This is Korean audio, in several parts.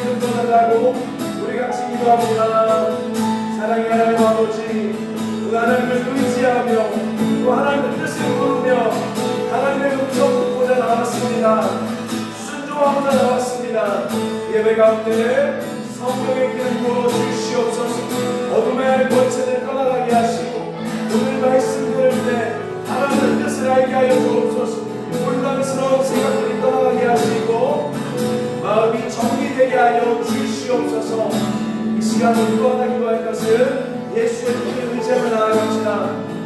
이름 떠나라고 우리 같이 기도합니다. 사랑의 하나님 아버지, 그 하나님을 의지하며 또 하나님의 뜻을 모르며 하나님의 음성 듣고자 나왔습니다. 순종하고자 나왔습니다. 예배 가운데 성령의 기름 부어 주시옵소서. 어둠의 권세를 떠나가게 하시고 오늘 말씀 들을 때 하나님의 뜻을 알게 하여 주옵소서. 혼란스러운 생각들이 떠나가게 하시고 마음이 정리되게 하여 주시옵소서. 이 시간을 또 하나 기도할 것은 예수의 피를 의지하며 나아갑시다.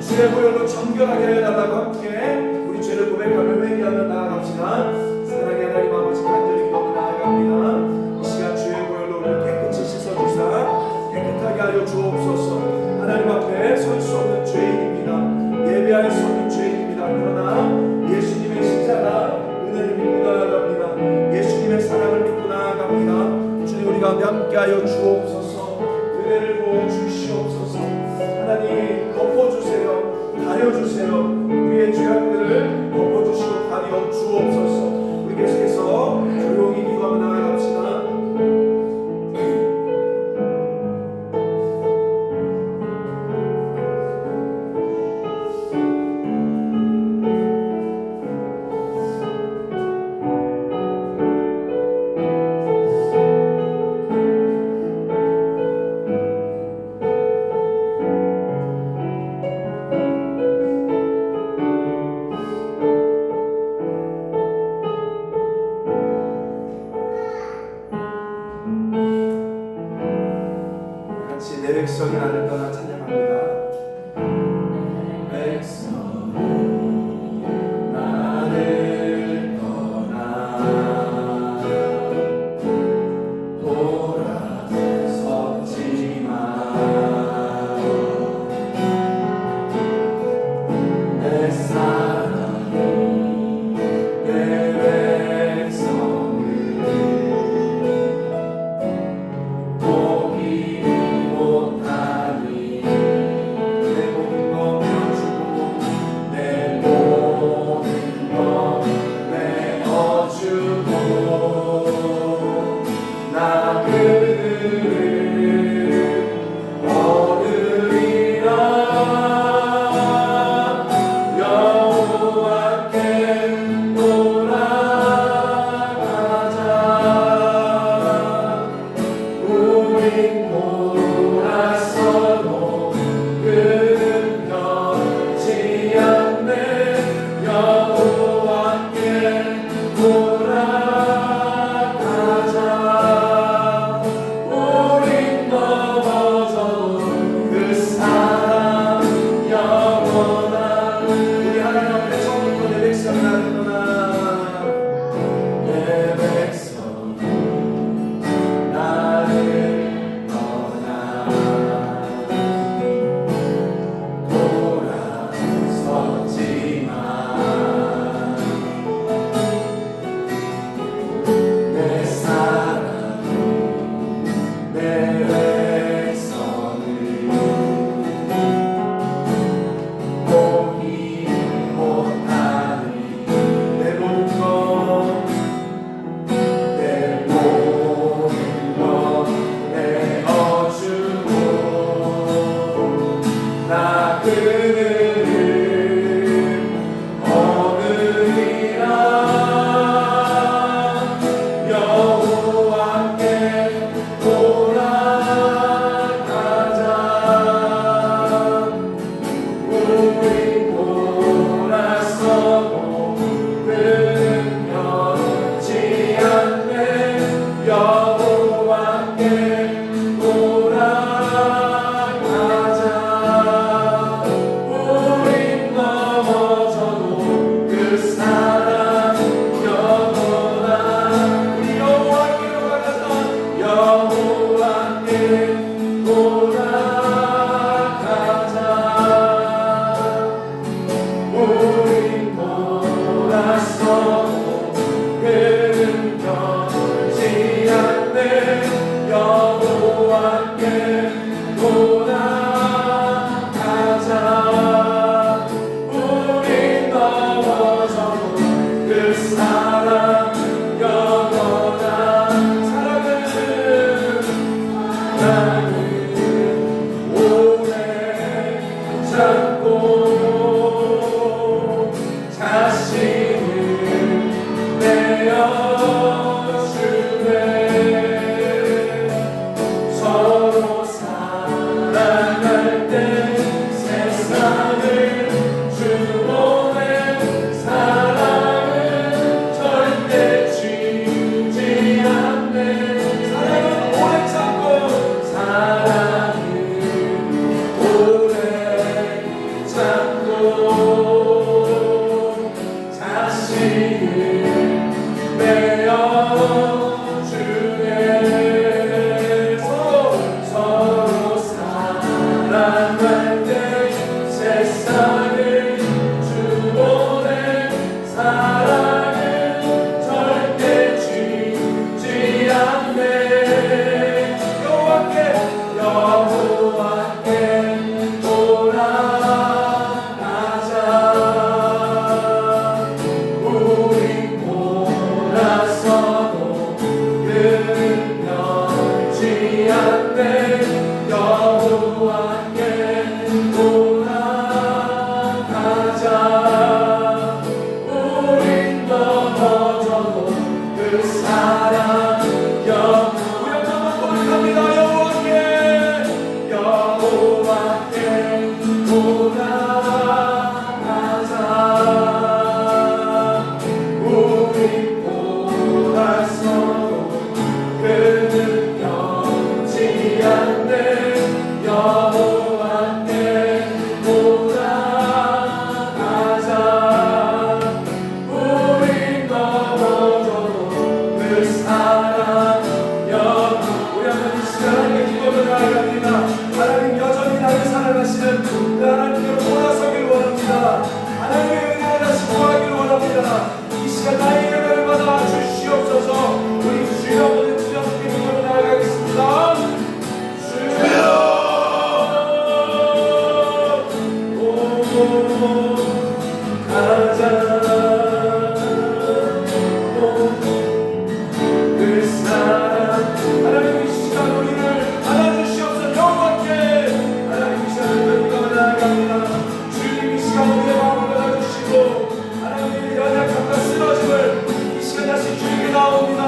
주의 보혈로 정결하게 하여 달라고 함께 우리 죄를 고백하며 회개하며 나아갑시다. 사랑의 하나님 아버지, 간절히 기도하며 나아갑니다. 이 시간 주의 보혈로 우리를 깨끗이 씻어주사 깨끗하게 하여 주옵소서. 하나님 앞에 설 수 없는 죄인입니다. 예배할 수 없는 죄인입니다. 그러나 예수님의 십자가 은혜를 믿고 나아갑니다. 예수님의 사랑을 믿고 나아갑니다. 주님, 우리 가운데 함께하여 주옵소서. 은혜를 부어 주시옵소서. 하나님 덮어주세요. 가려주세요. 우리의 죄악들을 덮어주시고 가려 주옵소서. 우리 계속해서 조용히 기도하며 나아갑시다. 내 백성이 나를 떠나 찬양합니다. 백성이 나를 떠나 돌아서지 마라. 내 사랑이 내 백성을 포기 못하니 주에서 서로 사랑할 때 세상을 주 보내 사랑은 절대 지지 않네. 여호와께 돌아가자. 우리 돌아서도 그는 변치 않네. 여호와께 돌아가자. 우린 넘어져도 그 사랑 우리 한번 고백합니다. 여호와께 돌아가자. 우리 돌아서도 그는 변치 않네. 여호와께 돌아가자. 우리 넘어져도 그 사랑 우리 한번 이 시간 함께 기도를 나아갑니다. 하나님 여전히 나를 사랑하시는 그 하나님께로 돌아서길 원합니다. 하나님의 은혜를 다시 구하기를 원합니다. 이 시간 나의 예배를 받아 주시옵소서. 우리 주여 모든 주여 함께 기도를 나아가겠습니다. 주여 가자. 그 사랑 하나님 이 시간 우리를 안아주시옵소서. 여호와께 하나님 이 시간 기도를 나아갑니다. 주님 이 시간 우리의 마음을 받아주시고 하나님의 연약함과 쓰러짐을 이 시간 다시 주님께 나옵니다.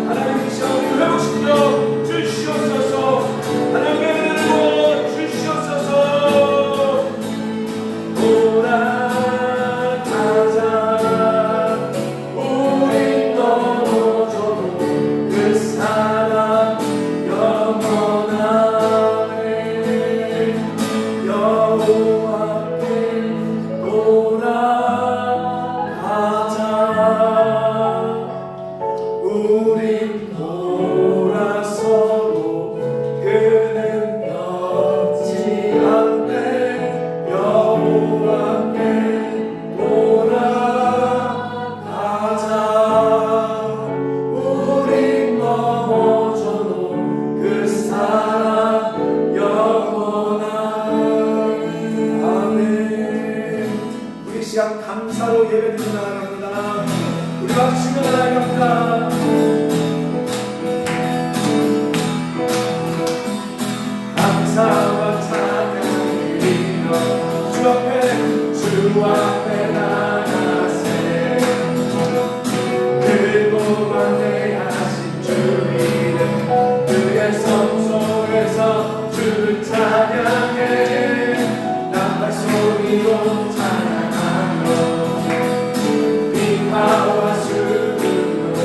하나님 이 시간 우리를 회복시켜 주시옵소서. 하나님의 은혜를 부어 주시옵소서. 돌아가자. 우리 넘어져도 그 사랑 영원하네. 여호와께 돌아가자. 우린 돌아서도 그는 변치 않네. 여호와께 돌아가자. 우린 넘어져도 그 사랑 영원하네. 아멘. 우리 시간 감사로 예배드리며 나아갑니다. 우리 박수치며 나아갑니다. 감사와 찬양 드리며 주 앞에 나가세. 그고만 내하신 주 이름 그의 성소에서 주를 찬양해. 나팔 소리로 찬양하며 비파와 수금으로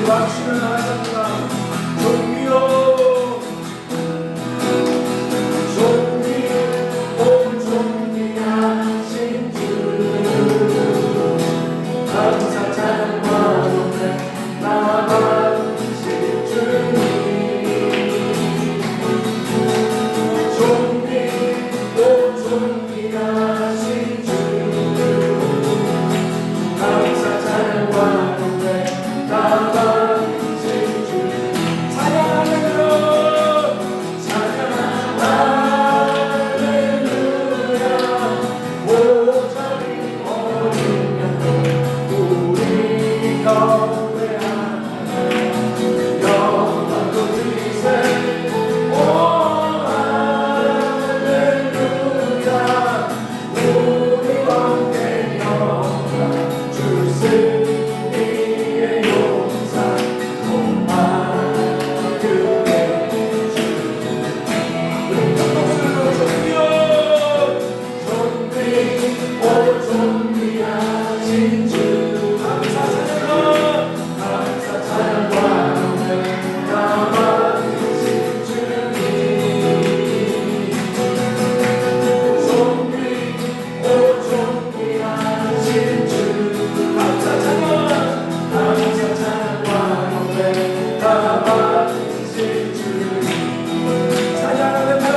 박수를 나갑니다. 종기요 종기 오 종기하신 주 감사 찬양과 높여 나아가신 주님 종기 오 종기하신 주 감사 찬양과 높여 나아가신 주 찬양하며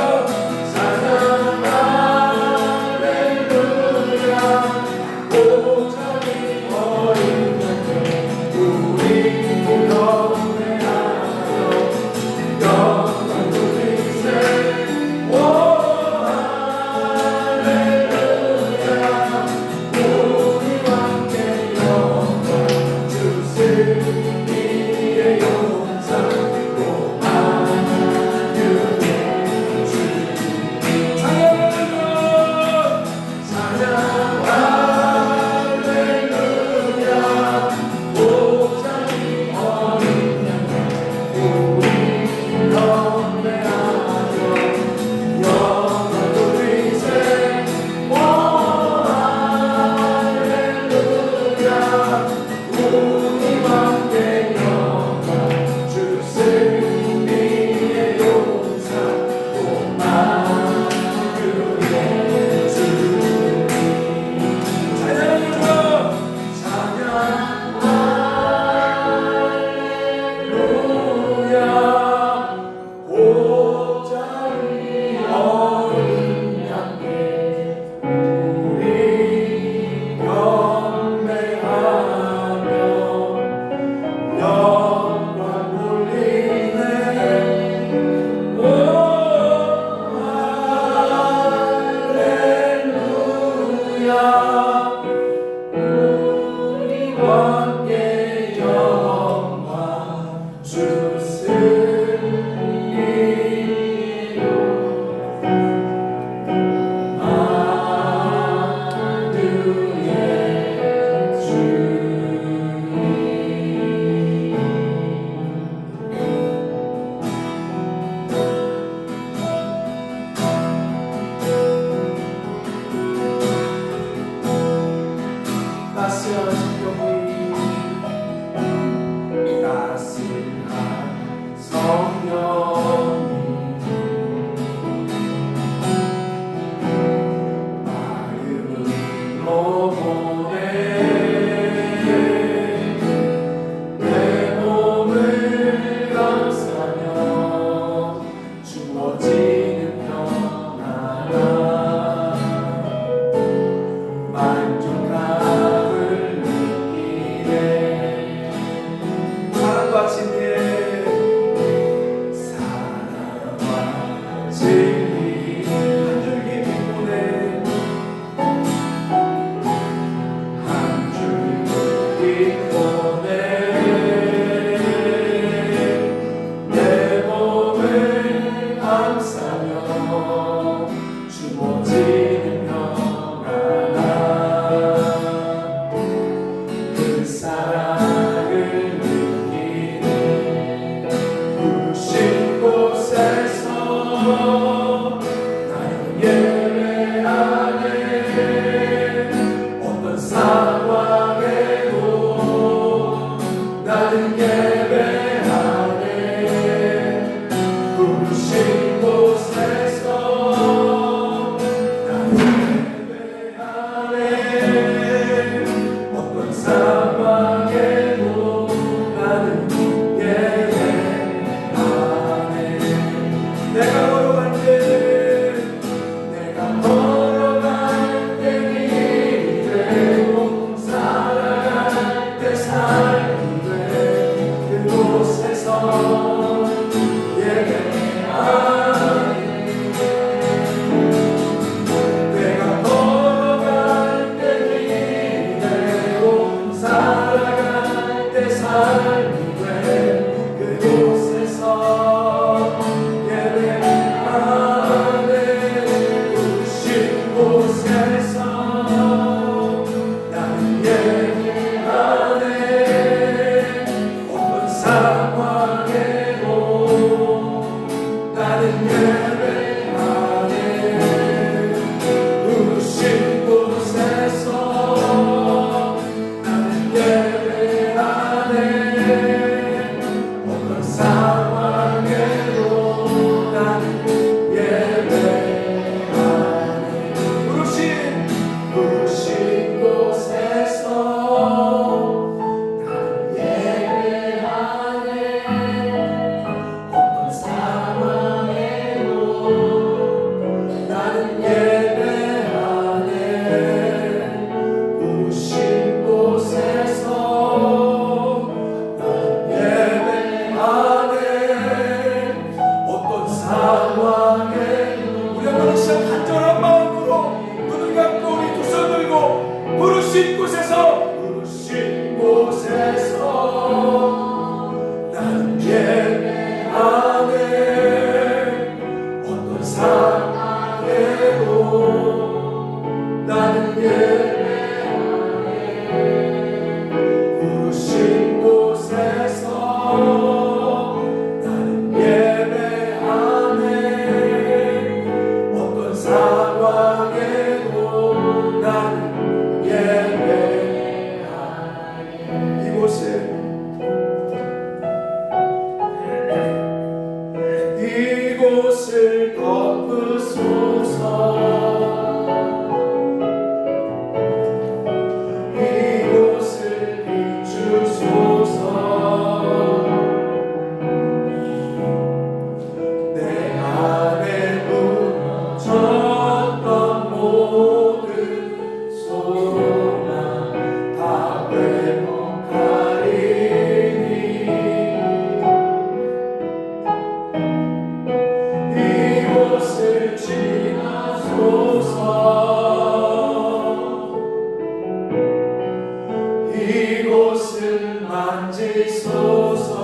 이곳을 만지소서.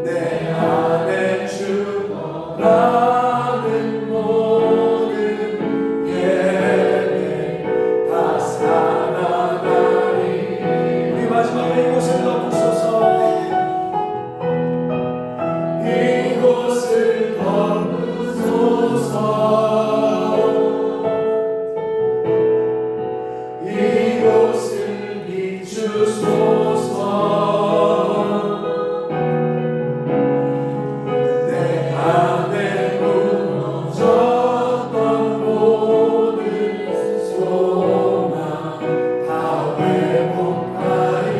내 안에 죽어가는 모든 예배 다 살아나리. 우리 마지막으로 이곳을 덮으소서. 이곳을 덮으소서. 이곳을 비추소서. 내 안에 무너졌던 모든 소망 다 회복하리.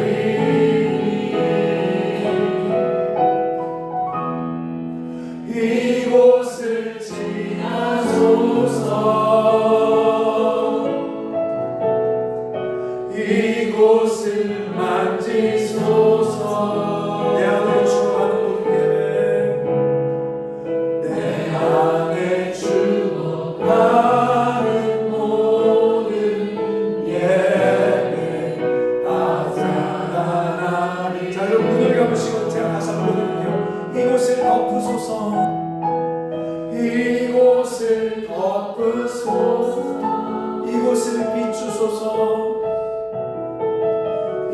이곳을 지나소서. 이곳을 만지소서. 내 안에 죽어가는 모든 예배, 내 안에 죽어가는 모든 예배 다 살아나리. 자, 여러분 눈을 감으시고 제가 다시 한번 부르는데요. 이곳을 덮으소서. 이곳을 덮으소서. 이곳을 비추소서.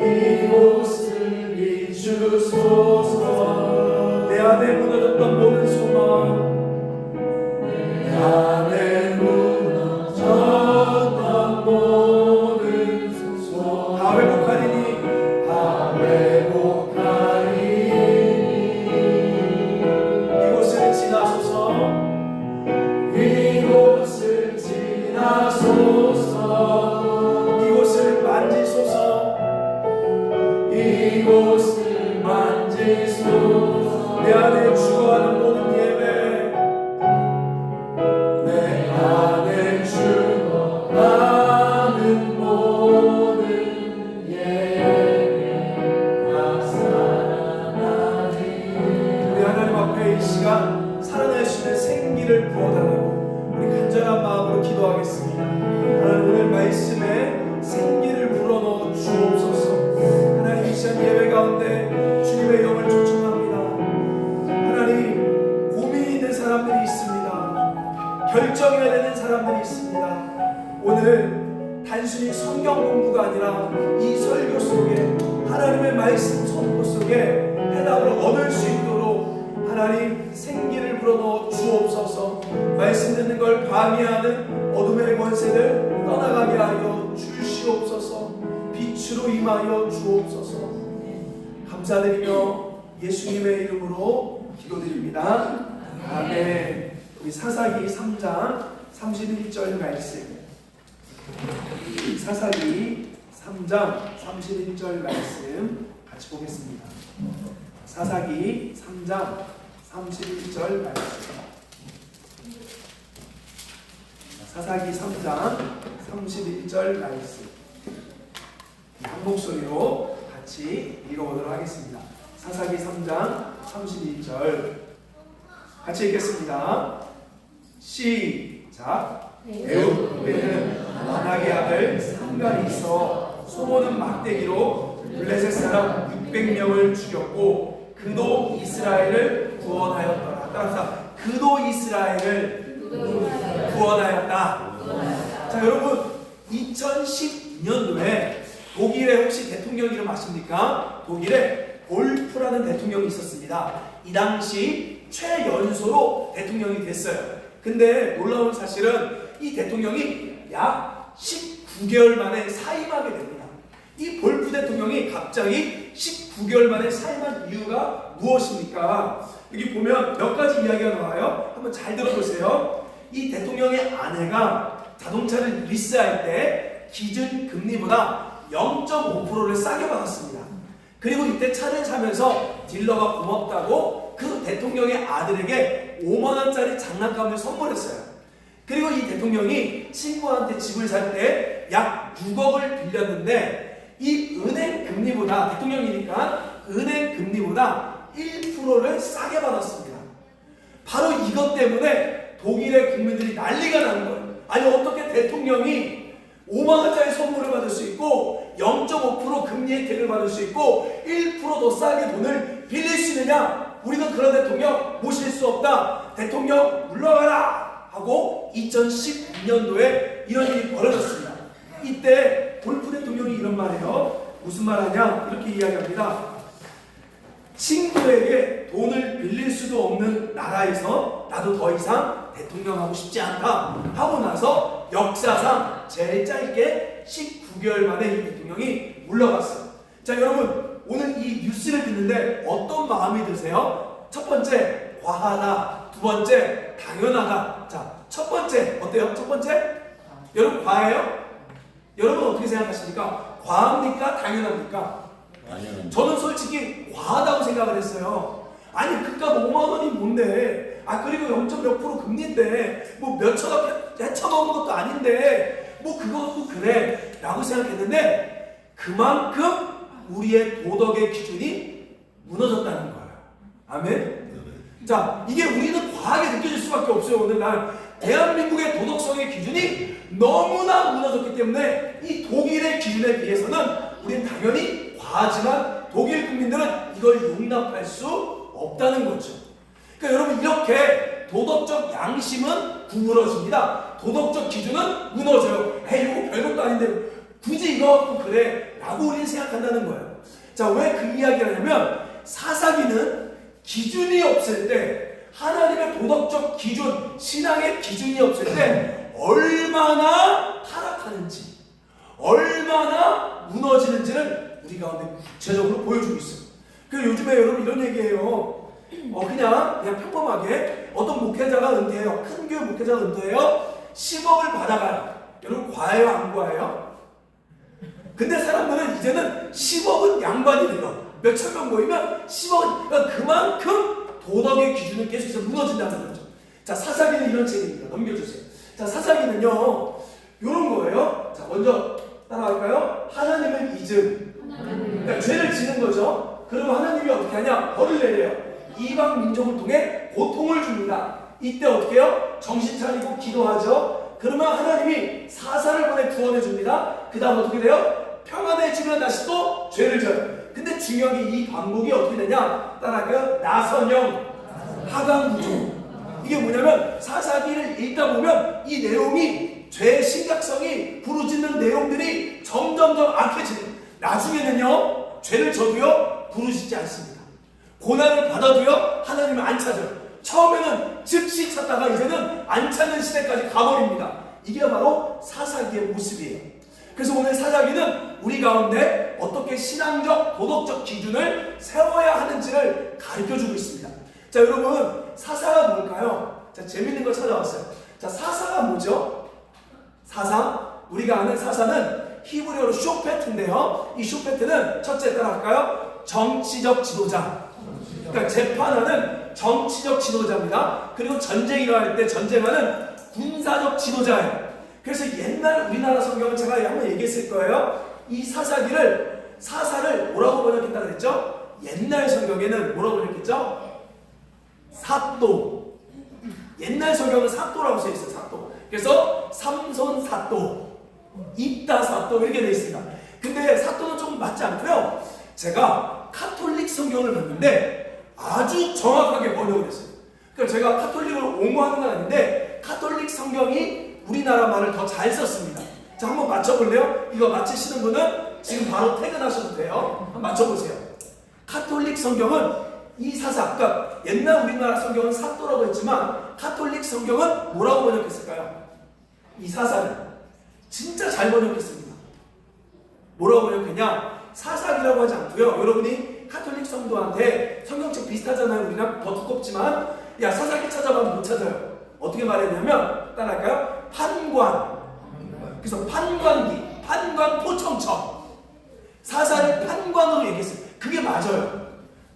이곳을 비추소서. 내 안에 무너졌던 모든 소망, 내 안에 무너졌던 모든 소망 다 회복하리니, 다 회복하리니. 이곳을 지나소서. 이곳을 지나소서. 이곳을 만지소서. 이곳을 만지소서. 내 안에 죽어가는 모든 예배, 내 안에 죽어가는 모든 예배 다 살아나리. 우리 하나님 앞에 이 시간 살아날 수 있는 생기를 부어달라고 우리 간절한 마음으로 기도하겠습니다. 하나님 오늘 말씀에 생기를 불어넣어 주옵소서. 하나님 이 시간 예배 가운데 주님의 영을 초청합니다. 하나님 고민이 있는 사람들이 있습니다. 결정해야 되는 사람들이 있습니다. 오늘 단순히 성경 공부가 아니라 이 설교 속에 하나님의 말씀 선포 속에 해답을 얻을 수 있도록 하나님 생기를 불어넣어 주옵소서. 말씀 듣는 걸 방해하는 어둠의 권세를 떠나가게 하여 주시옵소서. 빛으로 임하여 주옵소서. 감사드리며 예수님의 이름으로 기도드립니다. 아멘. 우리 사사기 3장 31절 말씀, 사사기 3장 31절 말씀 같이 보겠습니다. 사사기 3장 31절 말씀, 사사기 3장 31절 말씀 한 목소리로 같이 읽어보도록 하겠습니다. 사사기 3장 31절 같이 읽겠습니다. 시작. 에웃베는 아낙의 아들 상갈이 있어 소모는 막대기로 블레셋 사람 600명을 죽였고 그도 이스라엘을 구원하였더라. 따라서 그도 이스라엘을 구원하였다. 자, 여러분 2012년도에 독일에 혹시 대통령 이름 아십니까? 독일에 볼프라는 대통령이 있었습니다. 이 당시 최연소로 대통령이 됐어요. 근데 놀라운 사실은 이 대통령이 약 19개월 만에 사임하게 됩니다. 이 볼프 대통령이 갑자기 19개월 만에 사임한 이유가 무엇입니까? 여기 보면 몇 가지 이야기가 나와요. 한번 잘 들어보세요. 이 대통령의 아내가 자동차를 리스할 때 기준 금리보다 0.5%를 싸게 받았습니다. 그리고 이때 차를 사면서 딜러가 고맙다고 그 대통령의 아들에게 5만원짜리 장난감을 선물했어요. 그리고 이 대통령이 친구한테 집을 살 때 약 6억을 빌렸는데 이 은행 금리보다, 대통령이니까 은행 금리보다 1%를 싸게 받았습니다. 바로 이것 때문에 독일의 국민들이 난리가 난 거예요. 아니 어떻게 대통령이 5만 원짜리 선물을 받을 수 있고 0.5% 금리 혜택을 받을 수 있고 1% 더 싸게 돈을 빌릴 수 있느냐? 우리는 그런 대통령 모실 수 없다. 대통령 물러가라 하고 2012년도에 이런 일이 벌어졌습니다. 이때 골프 대통령이 이런 말이에요. 무슨 말 하냐? 이렇게 이야기합니다. 친구에게 돈을 빌릴 수도 없는 나라에서 나도 더 이상 대통령 하고 싶지 않다 하고 나서 역사상 제일 짧게 19개월 만에 이 대통령이 물러갔어요. 자, 여러분 오늘 이 뉴스를 듣는데 어떤 마음이 드세요? 첫 번째, 과하다. 두 번째, 당연하다. 자, 첫 번째 어때요? 첫 번째? 여러분 과해요? 여러분 어떻게 생각하십니까? 과합니까? 당연합니까? 저는 솔직히 과하다고 생각을 했어요. 아니 그깟 5만 원이 뭔데? 아 그리고 0.몇% 금리인데 뭐 몇천억 헤쳐먹은 것도 아닌데 뭐 그것도 그래 라고 생각했는데 그만큼 우리의 도덕의 기준이 무너졌다는 거예요. 아멘? 자, 이게 우리는 과하게 느껴질 수밖에 없어요. 오늘날 대한민국의 도덕성의 기준이 너무나 무너졌기 때문에 이 독일의 기준에 비해서는 우리는 당연히 과하지만 독일 국민들은 이걸 용납할 수 없다는 거죠. 그러니까 여러분 이렇게 도덕적 양심은 구부러집니다. 도덕적 기준은 무너져요. 에이 이거 별것도 아닌데 굳이 이거 갖고 그래 라고 우리는 생각한다는 거예요. 자, 왜 그 이야기를 하냐면 사사기는 기준이 없을 때 하나님의 도덕적 기준, 신앙의 기준이 없을 때 얼마나 타락하는지 얼마나 무너지는지를 우리 가운데 구체적으로 보여주고 있어요. 그 요즘에 여러분 이런 얘기해요. 그냥 평범하게 어떤 목회자가 은퇴해요. 큰 교회 목회자가 은퇴해요. 10억을 받아가요. 여러분 과해요? 안 과해요? 근데 사람들은 이제는 10억은 양반이 돼요. 몇천 명 모이면 10억, 그러니까 그만큼 도덕의 기준은 계속해서 무너진다는 거죠. 자, 사사기는 이런 책입니다. 넘겨주세요. 자, 사사기는요 이런 거예요. 자, 먼저 따라갈까요? 하나님을 잊음. 그러니까 죄를 지는 거죠. 그러면 하나님이 어떻게 하냐? 벌을 내려요. 이방 민족을 통해 고통을 줍니다. 이때 어떻게 해요? 정신 차리고 기도하죠. 그러면 하나님이 사사를 보내 구원해 줍니다. 그 다음 어떻게 돼요? 평안해지면 다시 또 죄를 져요. 근데 중요한 게 이 반복이 어떻게 되냐? 따라갈까요? 나선형, 하강구조. 이게 뭐냐면 사사기를 읽다 보면 이 내용이 죄의 심각성이 부르짖는 내용들이 점점점 악해지는. 나중에는요 죄를 져도요 부르짖지 않습니다. 고난을 받아도요 하나님을 안 찾아요. 처음에는 즉시 찾다가 이제는 안 찾는 시대까지 가버립니다. 이게 바로 사사기의 모습이에요. 그래서 오늘 사사기는 우리 가운데 어떻게 신앙적 도덕적 기준을 세워야 하는지를 가르쳐주고 있습니다. 자, 여러분 사사가 뭘까요? 자, 재밌는 걸 찾아왔어요. 자, 사사가 뭐죠? 사사, 우리가 아는 사사는 히브리어로 쇼페트인데요. 이 쇼페트는 첫째 따라할까요? 정치적 지도자. 그러니까 재판하는 정치적 지도자입니다. 그리고 전쟁이 일어날 때 전쟁하는 군사적 지도자예요. 그래서 옛날 우리나라 성경은 제가 한번 얘기했을 거예요. 이 사사를 뭐라고 번역했다 그랬죠? 옛날 성경에는 뭐라고 번역했죠? 사또. 옛날 성경은 사또라고 써 있어요. 사또. 그래서 삼손 사또, 입다 사또 이렇게 되어 있습니다. 근데 사또는 좀 맞지 않고요. 제가 카톨릭 성경을 봤는데 아주 정확하게 번역을 했어요. 그러니까 제가 카톨릭을 옹호하는 건 아닌데 카톨릭 성경이 우리나라 말을 더 잘 썼습니다. 자, 한번 맞춰볼래요? 이거 맞히시는 분은 지금 바로 퇴근하셔도 돼요. 한번 맞춰보세요. 카톨릭 성경은 이 사사, 그러니까 옛날 우리나라 성경은 사또라고 했지만 카톨릭 성경은 뭐라고 번역했을까요? 이 사사를 진짜 잘 번역했습니다. 뭐라고 번역했냐? 사사기라고 하지 않고요. 여러분이 카톨릭 성도한테 성경책 비슷하잖아요. 우리랑 더 두껍지만 야 사사기 찾아봐도 못 찾아요. 어떻게 말했냐면 따라할까요? 판관. 그래서 판관기, 판관 포청청. 사사를 판관으로 얘기했어요. 그게 맞아요.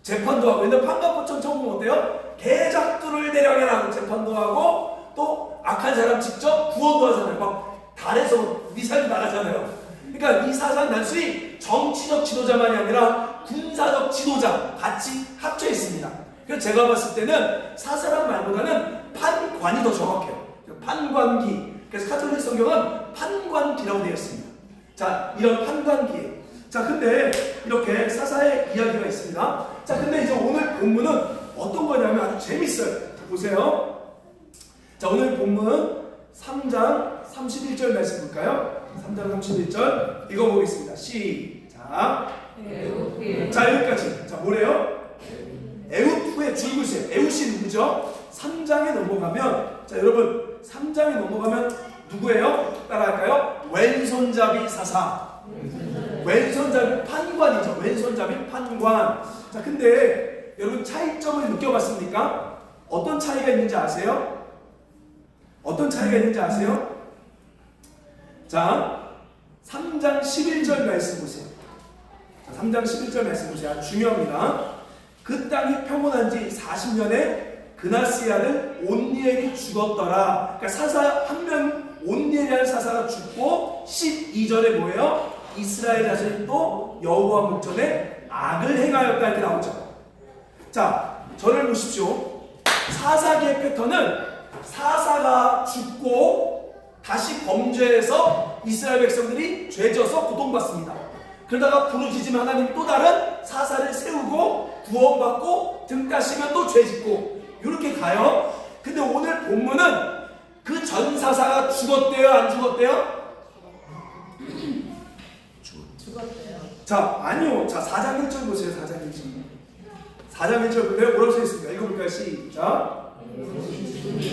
재판도 하고. 근데 판관 포청청 보면 어때요? 개작두를 대령해라고 재판도 하고 또 악한 사람 직접 구원도 하잖아요. 막 달에서 미사일 나가잖아요. 그러니까 이 사사는 단순히 정치적 지도자만이 아니라 군사적 지도자 같이 합쳐 있습니다. 그래서 제가 봤을 때는 사사란 말보다는 판관이 더 정확해요. 판관기. 그래서 카톨릭 성경은 판관기라고 되어 있습니다. 자, 이런 판관기. 자, 근데 이렇게 사사의 이야기가 있습니다. 자, 근데 이제 오늘 본문은 어떤 거냐면 아주 재밌어요. 자, 보세요. 자, 오늘 본문 3장 31절 말씀 볼까요? 3장 31절 읽어보겠습니다. 시작. 자, 여기까지. 자, 뭐래요? 에훗 후에 줄구세요. 에훗이 누구죠? 3장에 넘어가면, 자, 여러분 3장에 넘어가면 누구예요? 따라할까요? 왼손잡이 사사. 왼손잡이 판관이죠. 왼손잡이 판관. 자, 근데 여러분 차이점을 느껴봤습니까? 어떤 차이가 있는지 아세요? 어떤 차이가 있는지 아세요? 자, 3장 11절 말씀 보세요. 자, 3장 11절 말씀 보세요. 아주 중요합니다. 그 땅이 평온한 지 40년에 그나스의 아들 온니엘이 죽었더라. 그러니까 사사 한 명, 온니엘이라는 사사가 죽고 12절에 뭐예요? 이스라엘 자손이 또 여호와 목전에 악을 행하였다 이렇게 나오죠. 자, 저를 보십시오. 사사기의 패턴은 사사가 죽고 다시 범죄해서 이스라엘 백성들이 죄져서 고통받습니다. 그러다가 부르짖으면 하나님이 또 다른 사사를 세우고 구원받고 등 따시면 또 죄짓고 이렇게 가요. 근데 오늘 본문은 그 전 사사가 죽었대요, 안 죽었대요? 죽었대요. 자, 아니요. 자, 4장 1절 보세요. 4장 1절. 4장 1절 보세요. 뭐라고 써있습니까? 읽어볼까요? 시작.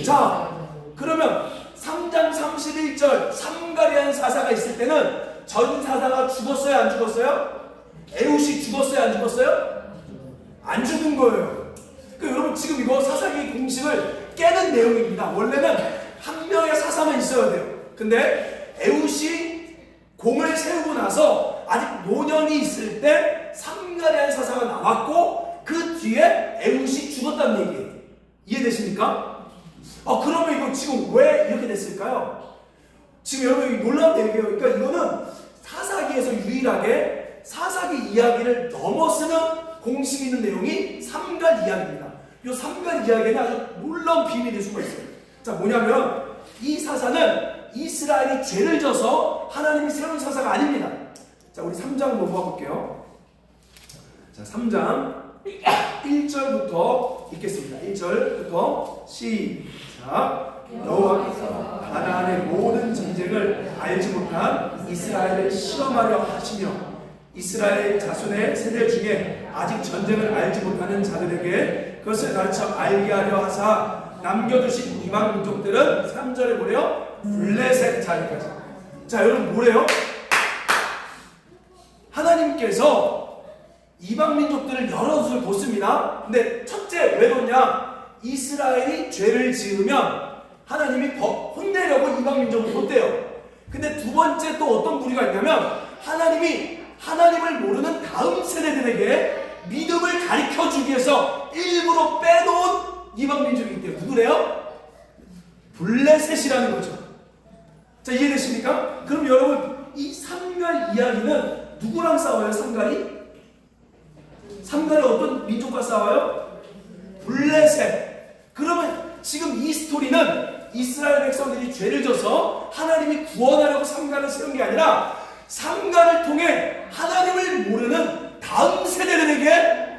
자, 그러면 3장 31절 삼가리한 사사가 있을 때는 전 사사가 죽었어요, 안 죽었어요? 에훗이 죽었어요, 안 죽었어요? 안 죽은 거예요. 그러니까 여러분 지금 이거 사사기 공식을 깨는 내용입니다. 원래는 한 명의 사사만 있어야 돼요. 근데 에훗이 공을 세우고 나서 아직 노년이 있을 때 삼가리한 사사가 나왔고 그 뒤에 에훗이 죽었다는 얘기예요. 이해되십니까? 그러면 이거 지금 왜 이렇게 됐을까요? 지금 여러분 놀라운 얘기예요. 그러니까 이거는 사사기에서 유일하게 사사기 이야기를 넘어서는 공식이 있는 내용이 삼갈 이야기입니다. 이 삼갈 이야기에는 아주 놀라운 비밀이 숨어 있어요. 자, 뭐냐면 이 사사는 이스라엘이 죄를 져서 하나님이 세운 사사가 아닙니다. 자, 우리 3장 넘어가 볼게요. 자, 3장 1절부터 읽겠습니다. 1절부터 시작. 여호와께서 가나안의 모든 전쟁을 알지 못한 이스라엘을 시험하려 하시며 이스라엘 자손의 세대 중에 아직 전쟁을 알지 못하는 자들에게 그것을 가르쳐 알게 하려 하사 남겨두신 이방 민족들은 3절에 뭐래요? 블레셋 자리까지. 자, 여러분 뭐래요? 하나님께서 이방 민족들을 여러 수를 뒀습니다. 근데 첫째 왜 뒀냐? 이스라엘이 죄를 지으면 하나님이 혼내려고 이방 민족을 뒀대요. 근데 두 번째 또 어떤 무리가 있냐면 하나님이 하나님을 모르는 다음 세대들에게 믿음을 가르쳐주기 위해서 일부러 빼놓은 이방 민족이 있대요. 누구래요? 블레셋이라는 거죠. 자, 이해되십니까? 그럼 여러분 이 삼갈 이야기는 누구랑 싸워요? 삼갈이? 삼갈이 어떤 민족과 싸워요? 블레셋. 그러면 지금 이 스토리는 이스라엘 백성들이 죄를 져서 하나님이 구원하려고 삼갈을 세운 게 아니라 삼갈을 통해 하나님을 모르는 다음 세대들에게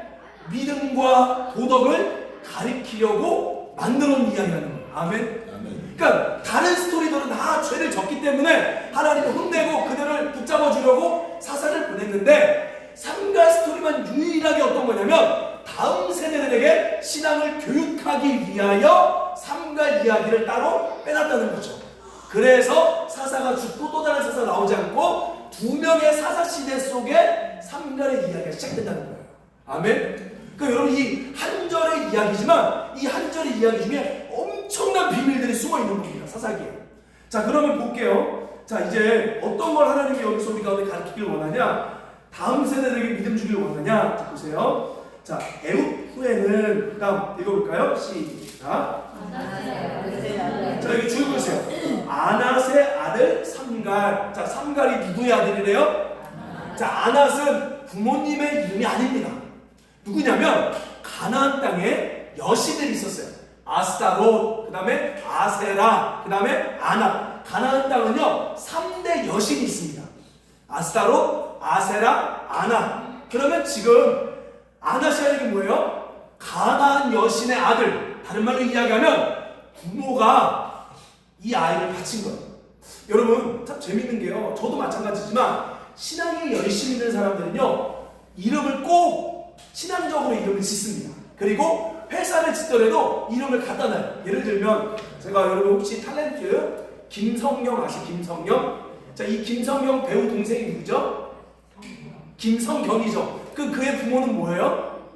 믿음과 도덕을 가르치려고 만들어놓은 이야기라는 거예요. 아멘. 그러니까 다른 스토리들은 다 죄를 졌기 때문에 하나님이 혼내고 그들을 붙잡아주려고 사사를 보냈는데 삼갈 스토리만 유일하게 어떤 거냐면 다음 세대들에게 신앙을 교육하기 위하여 삼갈 이야기를 따로 빼놨다는 거죠. 그래서 사사가 죽고 또 다른 사사가 나오지 않고 두 명의 사사 시대 속에 삼갈의 이야기가 시작된다는 거예요. 아멘. 그러니까 여러분 이 한 절의 이야기지만 이 한 절의 이야기 중에 엄청난 비밀들이 숨어 있는 겁니다. 사사기에. 자, 그러면 볼게요. 자, 이제 어떤 걸 하나님이 여기서 우리 가운데 가르치길 원하냐? 다음 세대들에게 믿음 주길 원하냐? 자, 보세요. 자, 에훗 후에는 그 다음 읽어볼까요? 시작. 자, 여기 줄 보세요. 아낫의 아들 삼갈. 자, 삼갈이 누구의 아들이래요? 자, 아낫은 부모님의 이름이 아닙니다. 누구냐면 가나안 땅에 여신들이 있었어요. 아스타롯, 그 다음에 아세라, 그 다음에 아낫. 가나안 땅은요 3대 여신이 있습니다. 아스타롯, 아세라, 아나. 그러면 지금 아나시라는 게 뭐예요? 가나안 여신의 아들. 다른 말로 이야기하면 부모가 이 아이를 바친 거예요. 여러분 참 재밌는 게요, 저도 마찬가지지만 신앙에 열심히 있는 사람들은요 이름을 꼭 신앙적으로 이름을 짓습니다. 그리고 회사를 짓더라도 이름을 갖다 놔요. 예를 들면 제가 여러분 혹시 탤런트 김성령 아시죠? 김성령? 자, 이 김성령 배우 동생이 누구죠? 김성경이죠. 그의 부모는 뭐예요?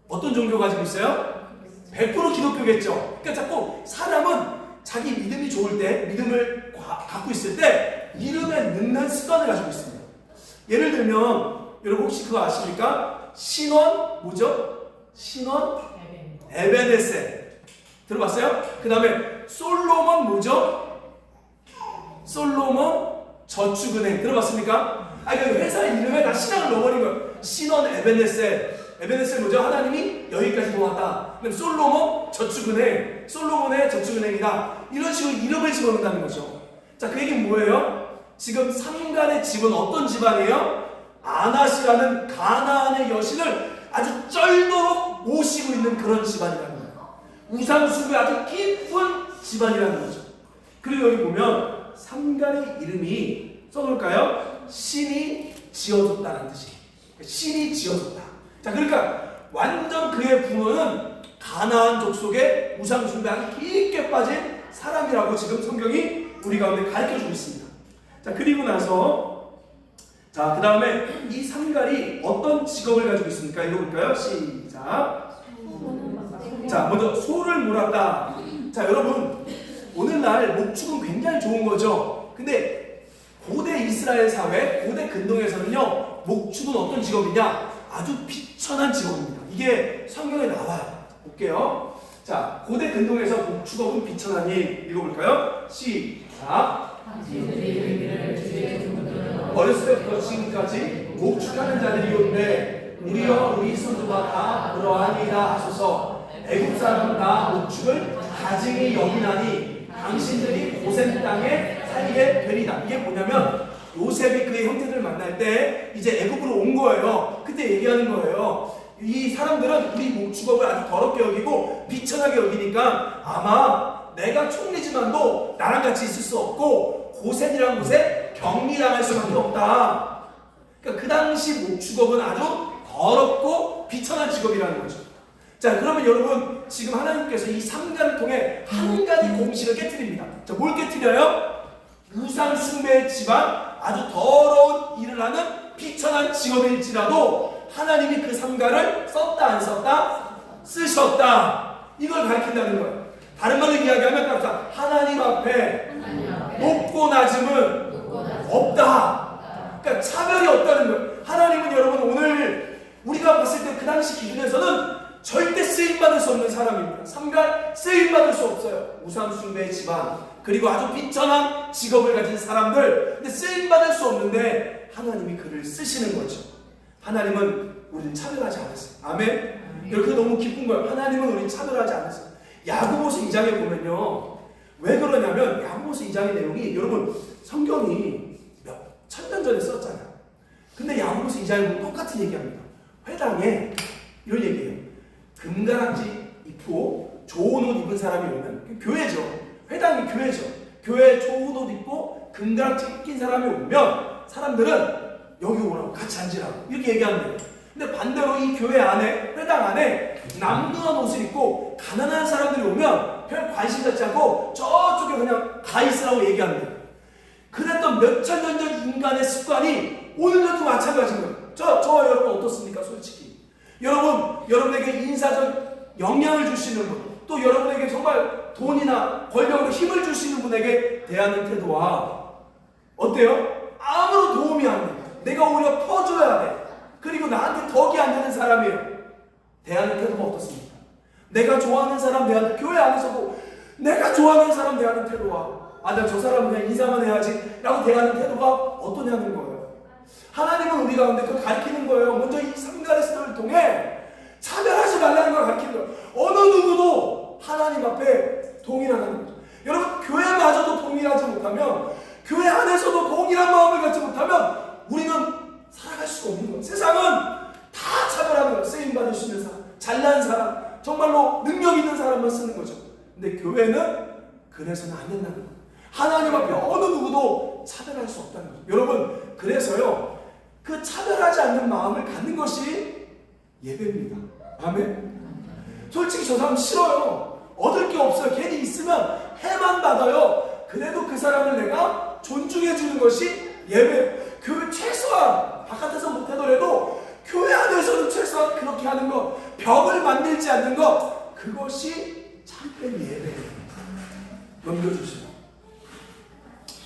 어떤 종교 가지고 있어요? 100% 기독교겠죠. 그러니까 자꾸 사람은 자기 믿음이 좋을 때, 믿음을 갖고 있을 때 이름에 넣는 습관을 가지고 있습니다. 예를 들면 여러분 혹시 그거 아십니까? 신원 뭐죠? 신원 에베네세 들어봤어요? 그 다음에 솔로몬 뭐죠? 솔로몬 저축은행 들어봤습니까? 그러니까 회사 이름에 다 신앙을 넣어버린 거예요. 신원 에베네세. 에베네세 뭐죠? 하나님이 여기까지 도왔다. 그럼 솔로몬 저축은행, 솔로몬의 저축은행이다. 이런 식으로 이름을 집어넣는다는 거죠. 자, 그 얘기는 뭐예요? 지금 삼간의 집은 어떤 집안이에요? 아낫이라는 가나안의 여신을 아주 쩔도록 모시고 있는 그런 집안이라는 거예요. 우상숭배 아주 깊은 집안이라는 거죠. 그리고 여기 보면 삼간의 이름이 써놓을까요? 신이 지어줬다는 뜻이에요. 신이 지어줬다. 자, 그러니까 완전 그의 부모는 가나안 족속의 우상숭배에 깊게 빠진 사람이라고 지금 성경이 우리 가운데 가르쳐주고 있습니다. 자, 그리고 나서 자, 그 다음에 이 삼갈이 어떤 직업을 가지고 있습니까? 읽어볼까요? 시작. 자, 먼저 소를 몰았다. 자, 여러분 오늘날 목축은 굉장히 좋은 거죠. 근데 고대 이스라엘 사회, 고대 근동에서는요 목축은 어떤 직업이냐? 아주 비천한 직업입니다. 이게 성경에 나와요. 볼게요. 자, 고대 근동에서 목축업은 비천한 일 읽어볼까요? 시작. 어렸을 때부터 지금까지 목축하는 자들이 온데 우리와 우리 손주가 다 그러하니이다 하소서. 애굽 사람은 다 목축을 가증히 여기나니 당신들이 고센 땅에 살게 되리다. 이게 뭐냐면 요셉이 그의 형제들을 만날 때 이제 애굽으로 온 거예요. 그때 얘기하는 거예요. 이 사람들은 우리 목축업을 아주 더럽게 여기고 비천하게 여기니까 아마 내가 총리지만도 나랑 같이 있을 수 없고 고센이라는 곳에 격리당할 수밖에 없다. 그러니까 그 당시 목축업은 아주 더럽고 비천한 직업이라는 거죠. 자, 그러면 여러분 지금 하나님께서 이 3간을 통해 한 가지 공식을 깨뜨립니다. 자, 뭘 깨뜨려요? 우상 숭배의 집안, 아주 더러운 일을 하는 비천한 직업일지라도 하나님이 그 3간을 썼다 안 썼다? 쓰셨다. 이걸 가르친다는 거예요. 다른 말로 이야기하면 하나님 앞에 높고 낮음은 없다. 그러니까 차별이 없다는 거예요. 하나님은 여러분 오늘 우리가 봤을 때 그 당시 기준에서는 절대 쓰임받을 수 없는 사람입니다. 3간 쓰임받을 수 없어요. 우상숭배의 집안, 그리고 아주 비천한 직업을 가진 사람들, 근데 쓰임받을 수 없는데 하나님이 그를 쓰시는 거죠. 하나님은 우리를 차별하지 않았어요. 아멘? 그게 너무 기쁜 거예요. 하나님은 우리를 차별하지 않았어요. 야고보서 2장에 보면요, 왜 그러냐면 야고보서 2장의 내용이 여러분 성경이 몇 천년 전에 썼잖아요. 근데 야고보서 2장에 보면 똑같은 얘기합니다. 회당에 이런 얘기예요. 금가락지 입고 좋은 옷 입은 사람이 오면, 교회죠. 회당이 교회죠. 교회에 좋은 옷 입고 금가락지 낀 사람이 오면 사람들은 여기 오라고 같이 앉으라고 이렇게 얘기하는 거예요. 근데 반대로 이 교회 안에, 회당 안에 남루한 옷을 입고 가난한 사람들이 오면 별 관심 갖지 않고 저쪽에 그냥 가 있으라고 얘기하는 거예요. 그랬던 몇천 년 전 인간의 습관이 오늘도 마찬가지인 거예요. 저 여러분 어떻습니까? 솔직히 여러분에게 인사적 영향을 줄 수 있는 분, 또 여러분에게 정말 돈이나 권력으로 힘을 줄 수 있는 분에게 대하는 태도와 어때요? 아무런 도움이 안 돼. 내가 오히려 퍼줘야 돼. 그리고 나한테 덕이 안 되는 사람이에요. 대하는 태도가 어떻습니까? 내가 좋아하는 사람 대하는, 교회 안에서도 내가 좋아하는 사람 대하는 태도와 나 저 사람은 그냥 인사만 해야지 라고 대하는 태도가 어떠냐는 거예요. 하나님은 우리 가운데 그걸 가르치는 거예요. 먼저 이 3간의 스토리를 통해 차별하지 말라는 걸 가르치는 거예요. 어느 누구도 하나님 앞에 동일하다는 거죠. 여러분, 교회마저도 동일하지 못하면, 교회 안에서도 동일한 마음을 갖지 못하면 우리는 살아갈 수가 없는 거예요. 세상은 다 차별하는 거예요. 쓰임받을 수 있는 사람, 잘난 사람, 정말로 능력 있는 사람만 쓰는 거죠. 근데 교회는 그래서는 안 된다는 거예요. 하나님 앞에 어느 누구도 차별할 수 없다는 거죠. 여러분, 그래서요, 그 차별하지 않는 마음을 갖는 것이 예배입니다. 아멘. 솔직히 저 사람 싫어요. 얻을 게 없어요. 괜히 있으면 해만 받아요. 그래도 그 사람을 내가 존중해 주는 것이 예배. 교회 최소한 바깥에서 못하더라도 교회 안에서는 최소한 그렇게 하는 것, 벽을 만들지 않는 것, 그것이 참된 예배예요. 넘겨주시죠.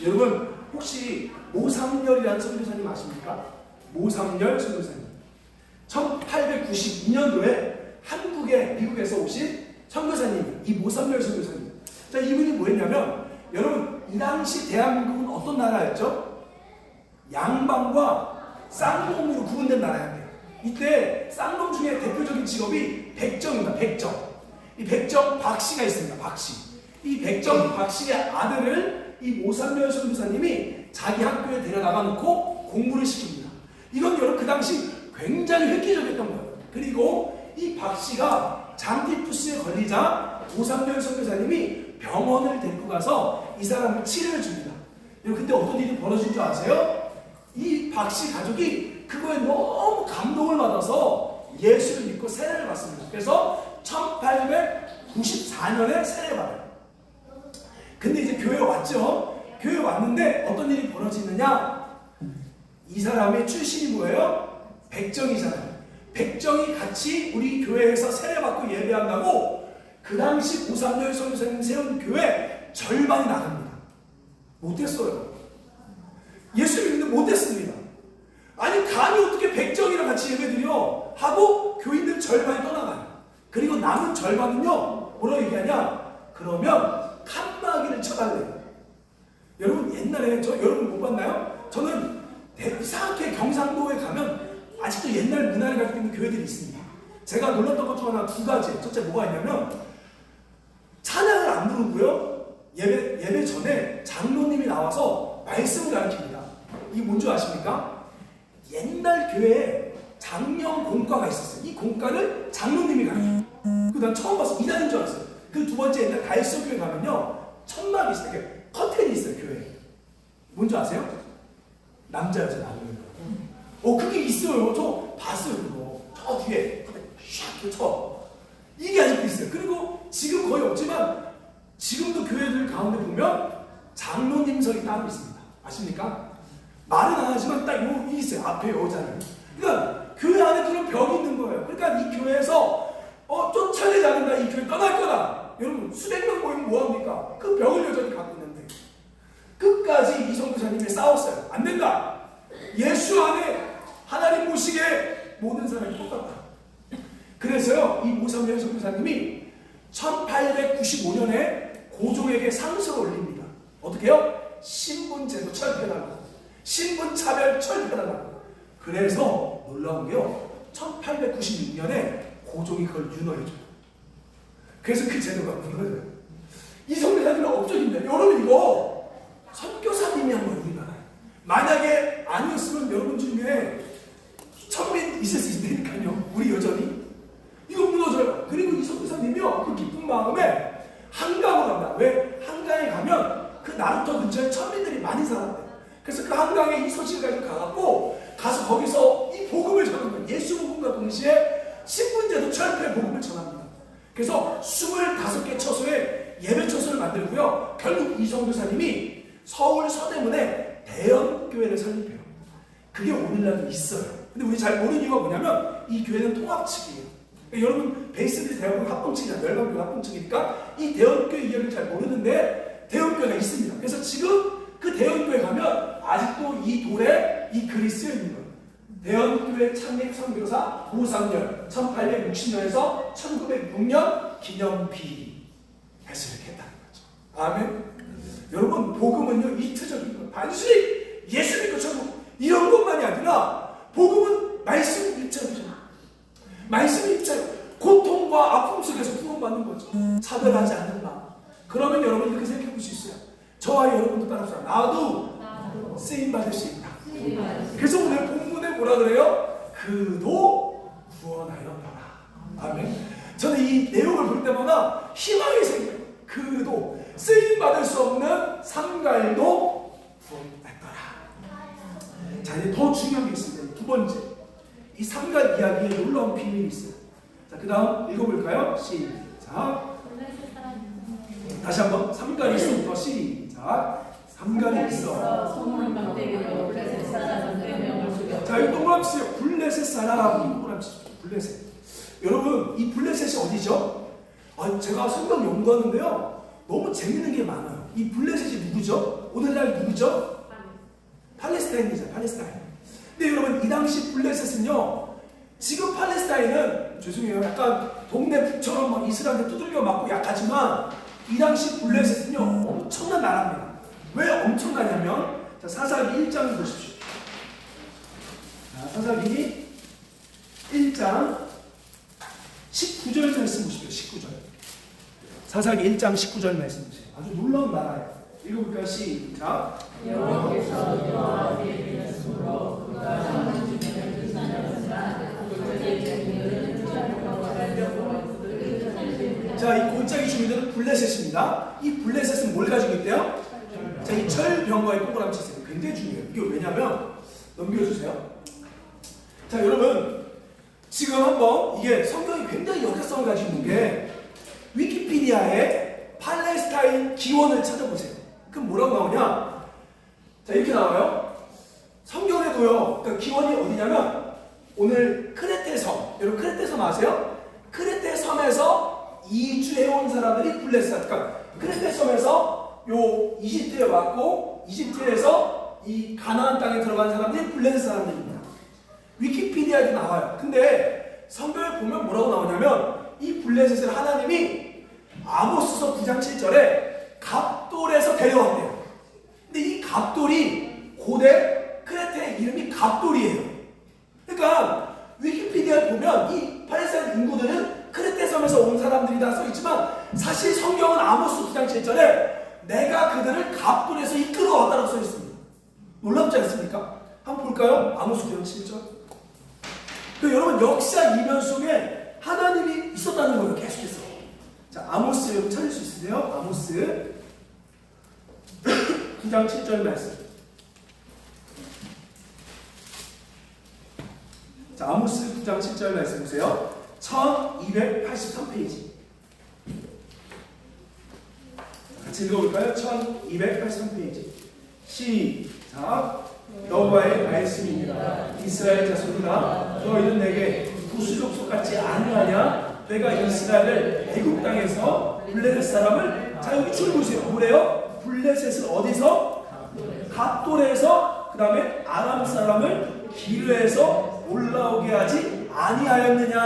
여러분, 혹시 모삼열이라는 선교사님 아십니까? 모삼열 선교사님. 1892년도에 미국에서 오신 선교사님, 이 모삼열 선교사님. 자, 이분이 뭐였냐면, 여러분, 이 당시 대한민국은 어떤 나라였죠? 양반과 쌍놈으로 구분된 나라였대요. 이때 쌍놈 중에 대표적인 직업이 백정입니다. 백정. 이 백정 박씨가 있습니다. 박씨. 이 백정 박씨의 아들을 이 모삼열 선교사님이 자기 학교에 데려다가 놓고 공부를 시킵니다. 이건 여러분, 그 당시 굉장히 획기적이었던 거예요. 그리고 이 박씨가 장티푸스에 걸리자 모삼열 선교사님이 병원을 데리고 가서 이 사람을 치료해 줍니다. 여러분, 그때 어떤 일이 벌어진 줄 아세요? 이 박씨 가족이 그거에 너무 감동을 받아서 예수를 믿고 세례를 받습니다. 그래서 1894년에 세례를 받아요. 근데 이제 교회에 왔죠. 교회에 왔는데 어떤 일이 벌어지느냐? 이 사람의 출신이 뭐예요? 백정이잖아요. 백정이 같이 우리 교회에서 세례받고 예배한다고 그 당시 모삼열 선교사님 세운 교회 절반이 나갑니다. 못했어요. 예수 믿는데 못했습니다. 아니, 감히 어떻게 백정이랑 같이 예배드려? 하고 교인들 절반이 떠나가요. 그리고 남은 절반은요, 뭐라고 얘기하냐? 그러면 칸막이를 쳐달래요. 여러분, 옛날에 여러분 못 봤나요? 저는 이상하게 경상도에 가면 아직도 옛날 문화를 가지고 있는 교회들이 있습니다. 제가 놀랐던 것 중 하나 두 가지. 첫째 뭐가 있냐면, 찬양을 안 부르고요, 예배 전에 장로님이 나와서 말씀을 가르칩니다. 이게 뭔지 아십니까? 옛날 교회에 장령 공과가 있었어요. 이 공과를 장로님이 가르쳐요. 난 처음 봤어. 이단인 줄 알았어요. 그 두 번째, 옛날 다이소교회 가면요, 천막이 있어요. 이렇게 커튼이 있어요, 교회에. 뭔지 아세요? 남자, 여자 나누는 거. 그게 있어요. 저 봤어요, 그거. 저 뒤에 샥 쳐. 이게 아직도 있어요. 그리고 지금 거의 없지만 지금도 교회들 가운데 보면 장로님석이 따로 있습니다. 아십니까? 말은 안 하지만 딱 여기 있어요. 앞에 여자는. 그러니까 교회 안에 그런 벽이 있는 거예요. 그러니까 이 교회에서 쫓아내지 않는다, 이 교회 떠날 거다. 여러분, 수백 명 모이면 뭐합니까? 그 벽을 여전히 갖고 있는데 끝까지 이 선교사님이 싸웠어요. 안 된다. 예수 안에 하나님 보시기에 모든 사람이 똑같다. 그래서요, 이 모삼열 선교사님이 1895년에 고종에게 상소를 올립니다. 어떻게 해요? 신분제도 철폐하라고, 신분차별 철폐하라고. 그래서 놀라운 게요, 1896년에 고종이 그걸 윤허해줘요. 그래서 그 제도가 무너져요. 이 선교사님은 업적입니다. 여러분, 이거 선교사님이 한 거예요, 우리나라에. 만약에 아니었으면 여러분 중에 천민 있을 수 있다니까요. 우리 여전히 이거 무너져요. 그리고 이 선교사님이요, 그 기쁜 마음에 한강으로 갑니다. 왜? 한강에 가면 그 나루터 근처에 천민들이 많이 살았대요. 그래서 그 한강에 이 소식을 가지고 가서 거기서 이 복음을 전하는 거예요. 예수 복음과 동시에 신분제도 철폐 복음을 전합니다. 그래서 25개 처소에 예배 처소를 만들고요, 결국 이 선교사님이 서울 서대문에 대형교회를 설립해요. 그게 오늘날도 있어요. 근데 우리 잘 모르는 이유가 뭐냐면, 이 교회는 통합측이에요. 그러니까 여러분, 베이스들이 대형교회 합동측이나 열방교회 합동측이니까 이 대형교회 이야기를 잘 모르는데 대형교회가 있습니다. 그래서 지금 그 대형교회 가면 아직도 이 돌에 이 글이 쓰여 있는 거예요. 대형교회 창립 선교사 모삼열, 1860년에서 1906년 기념비 해서 이렇게 했다는 거죠. 아멘. 여러분, 복음은요, 이트적인 거예요. 단순히 예수 믿고 천국 이런 것만이 아니라 복음은 말씀 입장이죠. 말씀 입장. 고통과 아픔 속에서 구원받는 거죠. 차별하지 않는 마음. 그러면 여러분 이렇게 생각해 나도 쓰임 받을 수 있다. 그래서 오늘 본문에 뭐라 그래요? 그도 구원하였더라. 아멘. 저는 이 내용을 볼 때마다 희망이 생겨요. 그도 쓰임 받을 수 없는 삼갈도 구원했더라. 자, 이제 더 중요한 게 있습니다. 두 번째, 이 삼갈 이야기에 놀라운 비밀이 있어요. 자, 그 다음 읽어볼까요? 시작. 다시 한번 삼갈이 있어부터 시작. 삼갈이 있어. 자, 이 동그라미 치세요. 블레셋 사람. 동그라미 치세요. 블레셋. 여러분, 이 블레셋이 어디죠? 제가 성경 연구하는데요, 너무 재밌는 게 많아요. 이 블레셋이 누구죠? 오늘날 누구죠? 팔레스타인이죠. 팔레스타인. 근데 여러분, 이 당시 블레셋은요, 지금 팔레스타인은 죄송해요, 약간 동네 북처럼 막 이스라엘에 두들겨 맞고 약하지만 이 당시 블레셋은요 엄청난 나라입니다. 왜 엄청나냐면, 자, 사사기 1장 보십시오. 자, 사사기 1장 19절 말씀 보십시오. 19절. 사사기 1장 19절 말씀 보세요. 아주 놀라운 나라예요. 읽어볼까요? 시작. 자, 이 골짜기 주민들은 블레셋입니다. 이 블레셋은 뭘 가지고 있대요? 자, 이 철병거의 동그라미 치세요. 굉장히 중요해요. 이게 왜냐면, 넘겨주세요. 자, 여러분, 지금 한번 이게 성경이 굉장히 역사성을 가지고 있는 게, 위키피디아에 팔레스타인 기원을 찾아보세요. 그럼 뭐라고 나오냐? 자, 이렇게 나와요. 성경에도요, 그러니까 기원이 어디냐면, 오늘 크레테 섬, 여러분 크레테 섬 아세요? 크레테 섬에서 이주해온 사람들이 블레셋. 그러니까 크레테 섬에서 요 이집트에 왔고, 이집트에서 이 가나안 땅에 들어간 사람들이 블레셋 사람들입니다. 위키피디아에도 나와요. 근데 성경에 보면 뭐라고 나오냐면, 이 블레셋을 하나님이 아모스서 9장 7절에 갑돌에서 데려왔대요. 근데 이 갑돌이 고대 크레테의 이름이 갑돌이에요. 그러니까 위키피디아에 보면 이 팔레스타인 인구들은 크레테 섬에서 온 사람들이다 써있지만, 사실 성경은 아모스 9장 7절에 내가 그들을 갑돌에서 이끌어왔다고 써있습니다. 놀랍지 않습니까? 한번 볼까요? 아모스 9장 7절. 여러분, 역사 이면 속에 하나님이 있었다는 거예요. 계속해서. 자, 아모스 여러분 찾을 수 있으세요? 아모스 9장 7절 말씀. 자, 아모스 9장 7절 말씀 보세요. 1283페이지. 같이 읽어볼까요? 1283페이지. 시작. 여호와의 말씀입니다. 이스라엘 자손들아, 너희는 내게 부수족속 같지 아니하냐? 내가 이스라엘을 애굽 땅에서 블레셋 사람을, 자, 여기 줄 보세요. 뭐래요? 블레셋을 어디서? 갑돌에서, 그 다음에 아람 사람을 기르에서 올라오게 하지 아니하였느냐?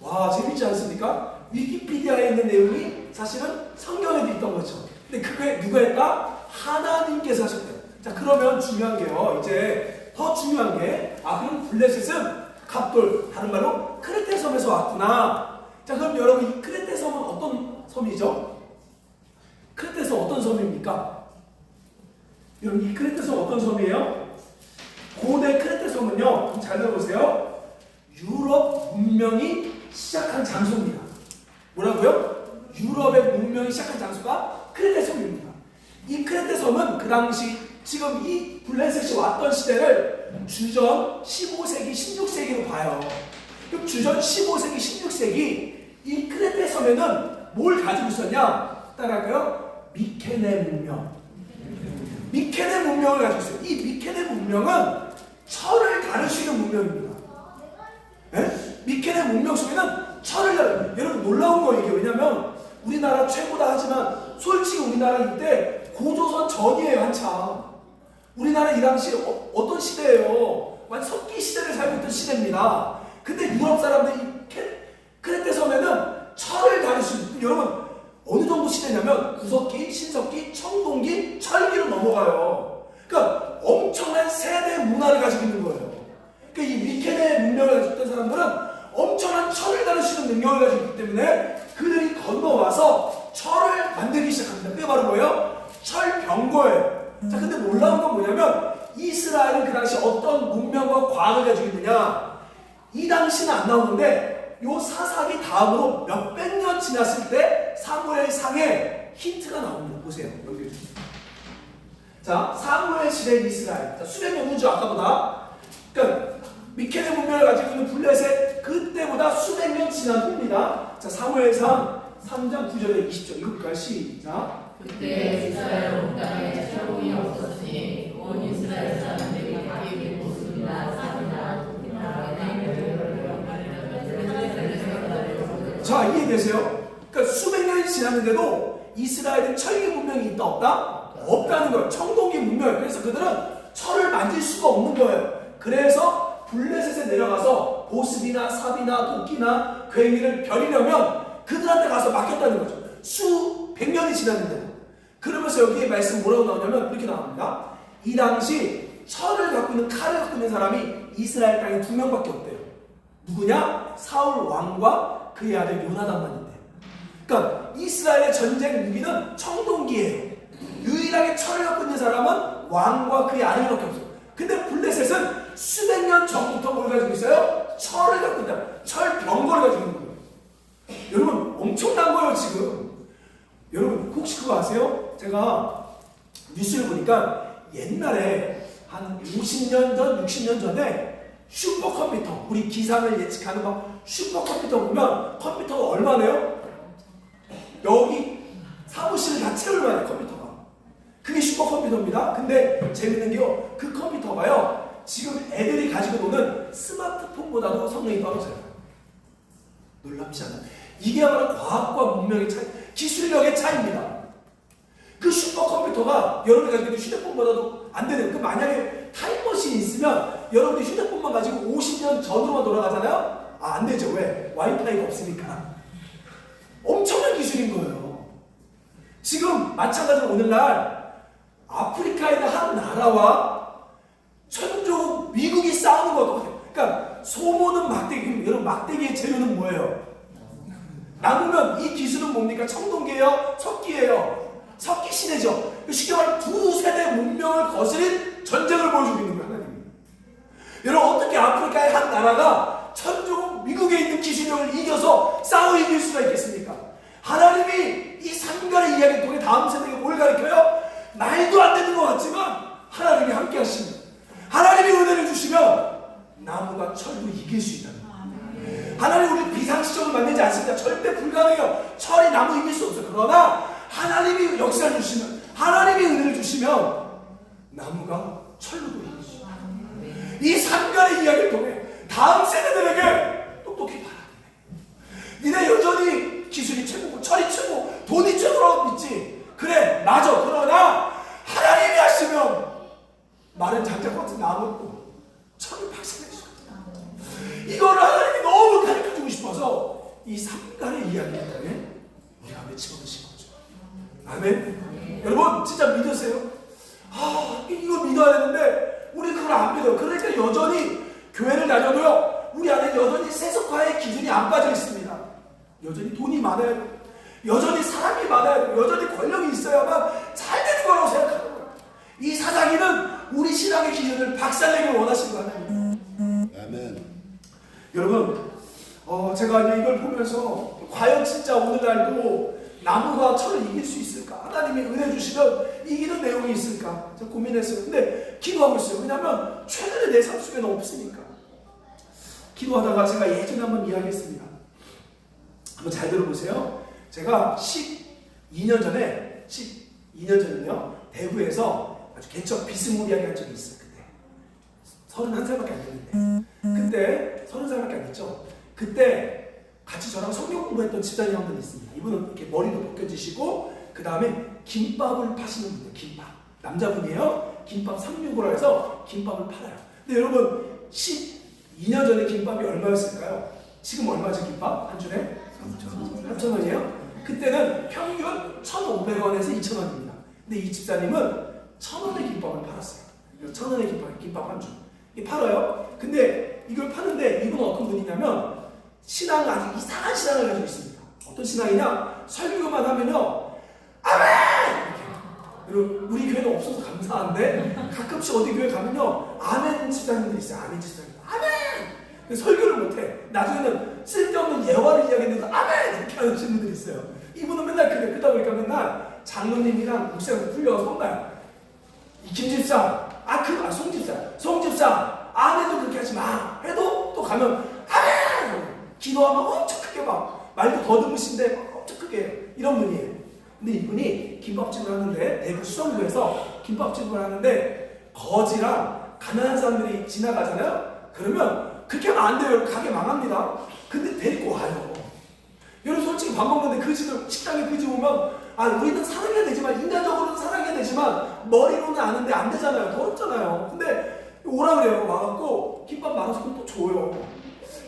와, 재밌지 않습니까? 위키피디아에 있는 내용이 사실은 성경에도 있던 거죠. 근데 그게 누가 했다? 하나님께서 하셨대요. 자, 그러면 중요한 게요, 이제 더 중요한 게, 그럼 블레셋은 갑돌, 다른 말로 크레테 섬에서 왔구나. 자, 그럼 여러분, 이 크레테 섬은 어떤 섬이죠? 크레테 섬 어떤 섬입니까? 여러분, 이 크레테 섬 어떤 섬이에요? 고대 크레테 섬은요, 잘 들어보세요, 유럽 문명이 시작한 장소입니다. 뭐라고요? 유럽의 문명이 시작한 장소가 크레테 섬입니다. 이 크레테 섬은 그 당시, 지금 이 블레셋이 왔던 시대를 주전 15세기, 16세기로 봐요. 그럼 주전 15세기, 16세기 이 크레테 섬에는 뭘 가지고 있었냐? 따라할까요? 미케네 문명. 미케네 문명을 가지고 있어요. 이 미케네 문명은 철을 다루시는 문명입니다. 네? 미케네 문명 속에는 철을 다루는, 여러분 놀라운 거예요. 이게 왜냐면 우리나라 최고다 하지만 솔직히 우리나라 이때 고조선 전이에요. 한참 우리나라 이 당시 어떤 시대예요? 완전 석기 시대를 살고 있던 시대입니다. 근데 유럽 사람들이 크레테 섬에는 철을 다루시는, 여러분 어느 정도 시대냐면 구석기, 신석기, 청동기, 철기로 넘어가요. 그러니까 엄청난 세대 문화를 가지고 있는 거예요. 그러니까 이 미케네 문명을 가지고 있던 사람들은 엄청난 철을 다루시는 능력을 가지고 있기 때문에 그들이 건너와서 철을 만들기 시작합니다. 그게 바로 뭐예요? 철병거예요. 자, 근데 놀라운 건 뭐냐면 이스라엘은 그 당시 어떤 문명과 과학을 가지고 있느냐, 이 당시는 안 나오는데 요 사사기 다음으로 몇백 년 지났을 때 사무엘상에 힌트가 나옵니다. 보세요. 여기. 자, 사무엘 시대 이스라엘. 자, 수백 년 후죠, 아까보다. 그러니까 미케네 문명을 가지고 있는 블레셋, 그때보다 수백 년 지난 후입니다. 자, 사무엘상 3장 9절에 20절 읽을까요? 시작. 그때 이스라엘 온 땅에 철공이 없었으니 온 이스라엘 사람들이 자기의 모습이나 사이나 독이나 자, 이해되세요? 그러니까 수백 년이 지났는데도 이스라엘은 철기 문명이 있다 없다? 없다는 거예요. 청동기 문명이에요. 그래서 그들은 철을 만질 수가 없는 거예요. 그래서 블레셋에 내려가서 보습이나 삽이나 도끼나 괭이를 벼리려면 그들한테 가서 맡겼다는 거죠. 수백 년이 지났는데도. 그러면서 여기에 말씀 뭐라고 나오냐면 이렇게 나옵니다. 이 당시 철을 갖고 있는 칼을 갖고 있는 사람이 이스라엘 땅에 2명밖에 없대요. 누구냐? 사울 왕과 그의 아들 요나단만 있대요. 그러니까 이스라엘의 전쟁 무기는 청동기예요. 유일하게 철을 갖고 있는 사람은 왕과 그의 아들밖에 없어요. 근데 블레셋은 수백 년 전부터 뭘 가지고 있어요? 철을 갖고 있다. 철 병거를 가지고 있는 거예요. 여러분 엄청난 거예요 지금. 여러분 혹시 그거 아세요? 제가 뉴스를 보니까 옛날에 한 50년 전, 60년 전에 슈퍼컴퓨터, 우리 기상을 예측하는 막 슈퍼컴퓨터 보면 컴퓨터가 얼마네요? 여기 사무실을 다 채울 만해요 컴퓨터가. 그게 슈퍼컴퓨터입니다. 근데 재밌는 게요, 그 컴퓨터가요 지금 애들이 가지고 노는 스마트폰보다도 성능이 떨어져요. 놀랍지 않아요? 이게 바로 과학과 문명의 차이, 기술력의 차이입니다. 그 슈퍼컴퓨터가 여러분이 가지고 있는 휴대폰보다도 안 되는, 그 만약에 타임머신이 있으면 여러분이 휴대폰만 가지고 50년 전으로만 돌아가잖아요? 안 되죠. 왜? 와이파이가 없으니까. 엄청난 기술인 거예요. 지금 마찬가지로 오늘날 아프리카에 있는 한 나라와 천조 미국이 싸우는 것 같아요. 그러니까 소모는 막대기, 여러분 막대기의 재료는 뭐예요? 남으면 이 기술은 뭡니까? 청동기예요? 석기예요? 석기 시대죠. 쉽게 말하면 두 세대 문명을 거스린 전쟁을 보여주고 있는 거예요, 하나님이. 여러분 어떻게 아프리카의 한 나라가 천조 미국에 있는 기술력을 이겨서 싸워 이길 수가 있겠습니까? 하나님이 이 삼가의 이야기를 통해 다음 세대에게 뭘 가르쳐요? 말도 안 되는 것 같지만 하나님이 함께 하십니다. 하나님이 은혜를 주시면 나무가 철도 이길 수 있다는 거예요. 하나님 우리 비상시적으로 만들지 않습니다. 절대 불가능해요. 철이 나무 이길 수 없어요. 그러나 하나님이 역사를 주시면, 하나님이 은혜를 주시면 나무가 철로도 이길 수 있어요. 이 삼가의 이야기를 통해 다음 세대들에게 똑똑히 봐야 돼. 니네 여전히 기술이 최고고 철이 최고 돈이 최고라고 믿지. 그래 맞아. 그러나 하나님이 하시면 마른 장작 같은 나무도 철을 박살낼 수 있다. 이거를 하나님이 너무 가르쳐주고 싶어서 이 삼가의 이야기를 통해 우리가 외치고드신 거죠. 아멘. 여러분 진짜 믿으세요? 이거 믿어야 되는데 우리 그걸 안 믿어요. 그러니까 여전히 교회를 다녀도요 우리 안에 여전히 세속화의 기준이 안 빠져 있습니다. 여전히 돈이 많아야 돼요. 여전히 사람이 많아야 돼요. 여전히 권력이 있어야만 잘 되는 거라고 생각하는 거예요. 이 사사기는 우리 신앙의 기준을 박살내길 원하시는 거 하나님. 아멘. 여러분 제가 이제 이걸 보면서 과연 진짜 오늘날도 나무가 철을 이길 수 있을까? 하나님이 은혜 주시면 이기는 내용이 있을까? 제가 고민했어요. 근데 기도하고 있어요. 왜냐하면 최근에 내 삶 속에는 없으니까. 기도하다가 제가 예전에 한번 이야기했습니다. 한번 잘 들어보세요. 제가 12년 전에요 대구에서 아주 개척 비스무리하게 한 적이 있어요. 그때 31살밖에 안 됐는데, 그때 30살밖에 안 됐죠. 그때 같이 저랑 성경 공부했던 집사님 한 분 있습니다. 이분은 이렇게 머리도 벗겨지시고 그 다음에 김밥을 파시는 분이에요. 김밥 남자분이에요. 김밥 365라 해서 김밥을 팔아요. 근데 여러분 12년 전에 김밥이 얼마였을까요? 지금 얼마죠 김밥? 한 줄에? 3,000원이에요? 그때는 평균 1,500원에서 2,000원입니다. 근데 이 집사님은 1,000원의 김밥을 팔았어요. 1,000원의 김밥 한 줄. 팔아요. 근데 이걸 파는데 이분은 어떤 분이냐면 신앙을 아주 이상한 신앙을 가지고 있습니다. 어떤 신앙이냐? 설교만 하면요 아멘! 이렇게. 그리고 우리 교회는 없어서 감사한데 가끔씩 어디 교회 가면요 아멘 집사님들이 있어요. 아멘 집사님 아멘! 설교를 못해. 나중에는 쓸데없는 예화를 이야기했는데 아멘! 이렇게 하는 친구들이 있어요. 이분은 맨날 그래. 그러다 보니까 맨날 장로님이랑 목사님 불려서 혼나요. 이 김집사 송집사 아멘도 그렇게 하지 마 해도 또 가면 아멘! 기도하면 엄청 크게 막 말도 더듬으신데 막 엄청 크게 이런 분이에요. 근데 이분이 김밥집을 하는데 대구 수성구에서 김밥집을 하는데 거지랑 가난한 사람들이 지나가잖아요. 그러면 그렇게 하면 안 돼요. 가게 망합니다. 근데 데리고 와요. 여러분 솔직히 밥 먹는데 그지들 식당에 그지 오면 우리는 사랑해야 되지만 인간적으로는 사랑해야 되지만 머리로는 아는데 안 되잖아요. 더럽잖아요. 근데 오라 그래요. 와갖고 김밥 말아서 또 줘요.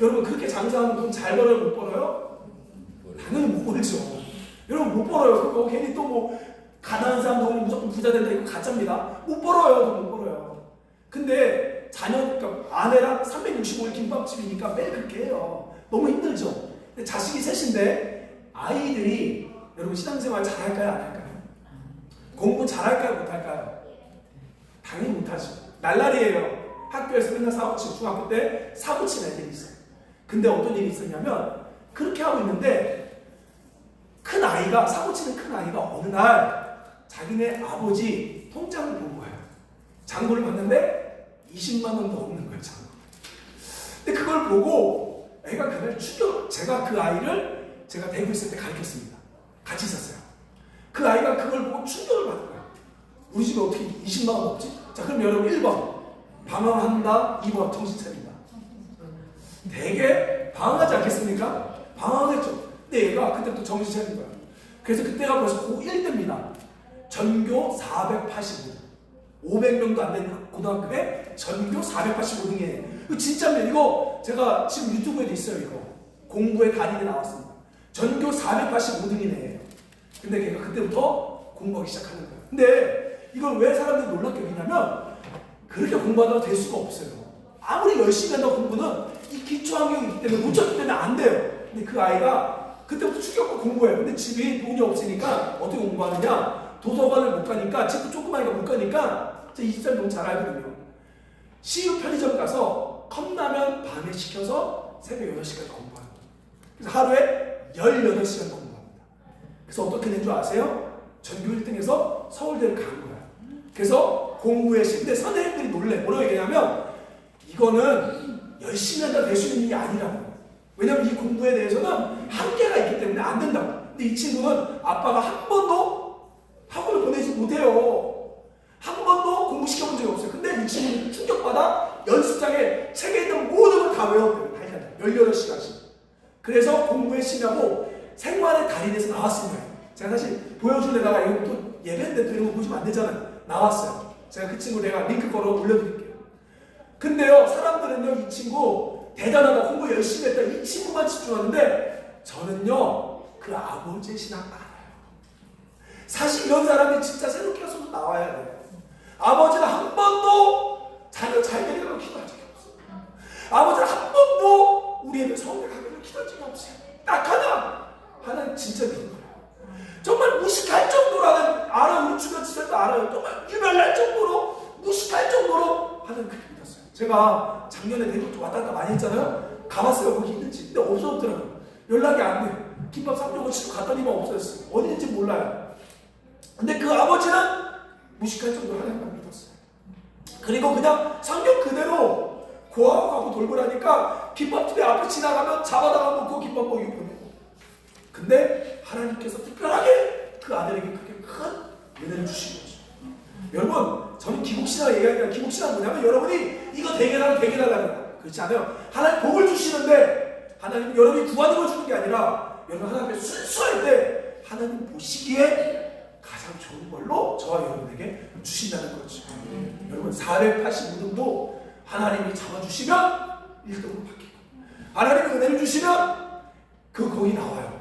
여러분 그렇게 장사하면 돈 잘 벌어요? 못 벌어요? 당연히 못 벌죠. 여러분 못 벌어요. 그거 괜히 또 뭐 가난한 사람 너무 무조건 부자 된다 이거 가짜입니다. 못 벌어요. 돈 못 벌어요. 근데 그러니까 아내랑 365일 김밥집이니까 매일 그렇게 해요. 너무 힘들죠. 근데 자식이 셋인데 아이들이 여러분 신앙생활 잘할까요? 안 할까요? 공부 잘할까요? 못할까요? 당연히 못하죠. 날라리예요. 학교에서 맨날 사고치고 중학교 때 사고친 애들이 있어요. 근데 어떤 일이 있었냐면 그렇게 하고 있는데 큰 아이가 사고치는 큰 아이가 어느 날 자기네 아버지 통장을 본 거예요. 잔고를 봤는데 20만 원도 없는 거예요. 잔고. 근데 그걸 보고 애가 그날 제가 그 아이를 제가 대구 있을 때 가르쳤습니다. 같이 있었어요. 그 아이가 그걸 보고 충격을 받은 거예요. 우리 집에 어떻게 20만 원 없지? 자 그럼 여러분 1번 방황한다. 2번 정신 차린다. 되게 방황하지 않겠습니까? 방황했죠. 근데 얘가 그때부터 정신 차린 거예요. 그래서 그때가 벌써 고1 때입니다. 전교 485등. 500명도 안 되는 고등학교에 전교 485등이에요. 이거 진짜입니다. 이거 제가 지금 유튜브에도 있어요. 이거 공부의 달인에 나왔습니다. 전교 485등이네. 근데 걔가 그때부터 공부하기 시작하는 거예요. 근데 이걸 왜 사람들이 놀랍게 여기냐면 그렇게 공부하다가 될 수가 없어요. 아무리 열심히 한다고 공부는 이 기초환경이 있기 때문에 놓쳤기 때문에 안 돼요. 근데 그 아이가 그때부터 추격고 공부해요. 근데 집이 돈이 없으니까 어떻게 공부하느냐? 도서관을 못 가니까 집도 조그마니까 못 가니까 제 20살 너무 잘 알거든요. CU 편의점 가서 컵라면 밤에 시켜서 새벽 8시까지 공부하는 거예요. 그래서 하루에 18시간 공부합니다. 그래서 어떻게 된 줄 아세요? 전교 1등에서 서울대를 간 거야. 그래서 공부의 신. 근데 선생님들이 놀래. 뭐라고 얘기하냐면 이거는 열심히 한다고 될 수 있는 일이 아니라고. 왜냐면 이 공부에 대해서는 한계가 있기 때문에 안 된다고. 근데 이 친구는 아빠가 한 번도 학원을 보내지 못해요. 한 번도 공부시켜본 적이 없어요. 근데 이 친구는 충격받아 연습장에 책에 있는 모든 걸 다 외웠대요. 18시간씩. 그래서 공부에 신하고 생활의 달인에서 나왔습니다. 제가 사실 보여주려다가 이거 또 예배인데 또 이런 거 보시면 안 되잖아요. 나왔어요. 제가 그 친구 내가 링크 걸어 올려드릴게요. 근데요, 사람들은요, 이 친구 대단하다, 공부 열심히 했다, 이 친구만 집중하는데 저는요, 그 아버지의 신앙 알아요. 사실 이런 사람이 진짜 새롭게 해서도 나와야 돼요. 아버지는 한 번도 자녀 잘 되려고 기도한 적이 없어요. 아버지는 한 번도 우리 애들 서울대 가기를 기도한 적이 없어요. 딱 하나는 진짜 믿는 거예요. 정말 무식할 정도라는, 알아요. 우리 주변 지사도 알아요. 정말 유별날 정도로, 무식할 정도로 하나는 그렇게 믿었어요. 제가 작년에 대구 왔다 갔다 많이 했잖아요. 가봤어요. 거기 있는지. 근데 없어졌더라고요. 연락이 안 돼요. 김밥 365 갔더니만 없어졌어요. 어디 있는지 몰라요. 근데 그 아버지는 무식할 정도로 하나님만 믿었어요. 그리고 그냥 성경 그대로 고아하고 돌보라니까 김밥집에 앞에 지나가면 잡아다가 놓고 김밥 먹이고 보내고. 근데 하나님께서 특별하게 그 아들에게 그렇게 큰 은혜를 주신 거죠. 여러분, 저는 기복신앙 얘기하니까 기복신앙 뭐냐면 여러분이 이거 되게 달라고 그렇지 않아요. 하나님 복을 주시는데 하나님 여러분이 구하는 걸 주는 게 아니라 여러분 하나님 앞에 순수할 때 하나님 보시기에 가장 좋은 걸로 저와 여러분에게 주신다는 거죠. 여러분 485등도 하나님이 잡아주시면 1등으로 바뀌고 하나님이 은혜를 주시면 거기 나와요.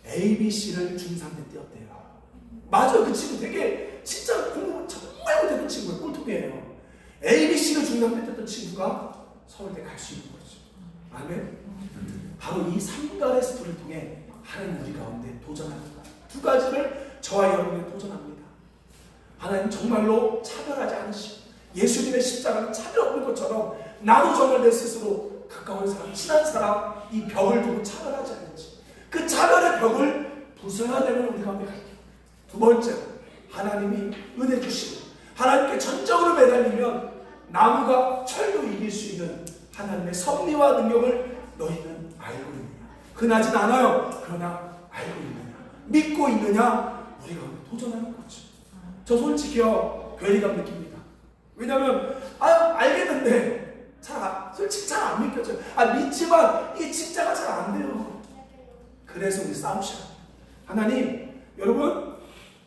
ABC를 중3 때 띄었대요. 맞아요. 그 친구 되게 진짜 공부 정말 못했던 친구예요. 꼴통이에요. ABC를 중3 때 띄었던 친구가 서울대 갈 수 있는 거죠. 아멘. 바로 이 3갈의 스토리를 통해 하나님 우리 가운데 도전합니다. 두 가지를 저와 여러분이 도전합니다. 하나님 정말로 차별하지 않으시고 예수님의 십자가는 차별 없는 것처럼 나도 정말 내 스스로 가까운 사람, 친한 사람 이 벽을 두고 차별하지 않는지 그 차별의 벽을 부숴야 되는 우리 가운데 갈게요. 두 번째로 하나님이 은혜 주시고 하나님께 전적으로 매달리면 나무가 철도 이길 수 있는 하나님의 섭리와 능력을 너희는 알고 있느냐. 흔하진 않아요. 그러나 알고 있느냐, 믿고 있느냐, 우리가 도전하는 거죠. 저 솔직히요 괴리감 느낍니다. 왜냐하면 알겠는데 솔직히 잘 안 믿겨져요. 믿지만 이 진짜가 잘 안 돼요. 그래서 우리 싸우셔야 돼요. 하나님, 여러분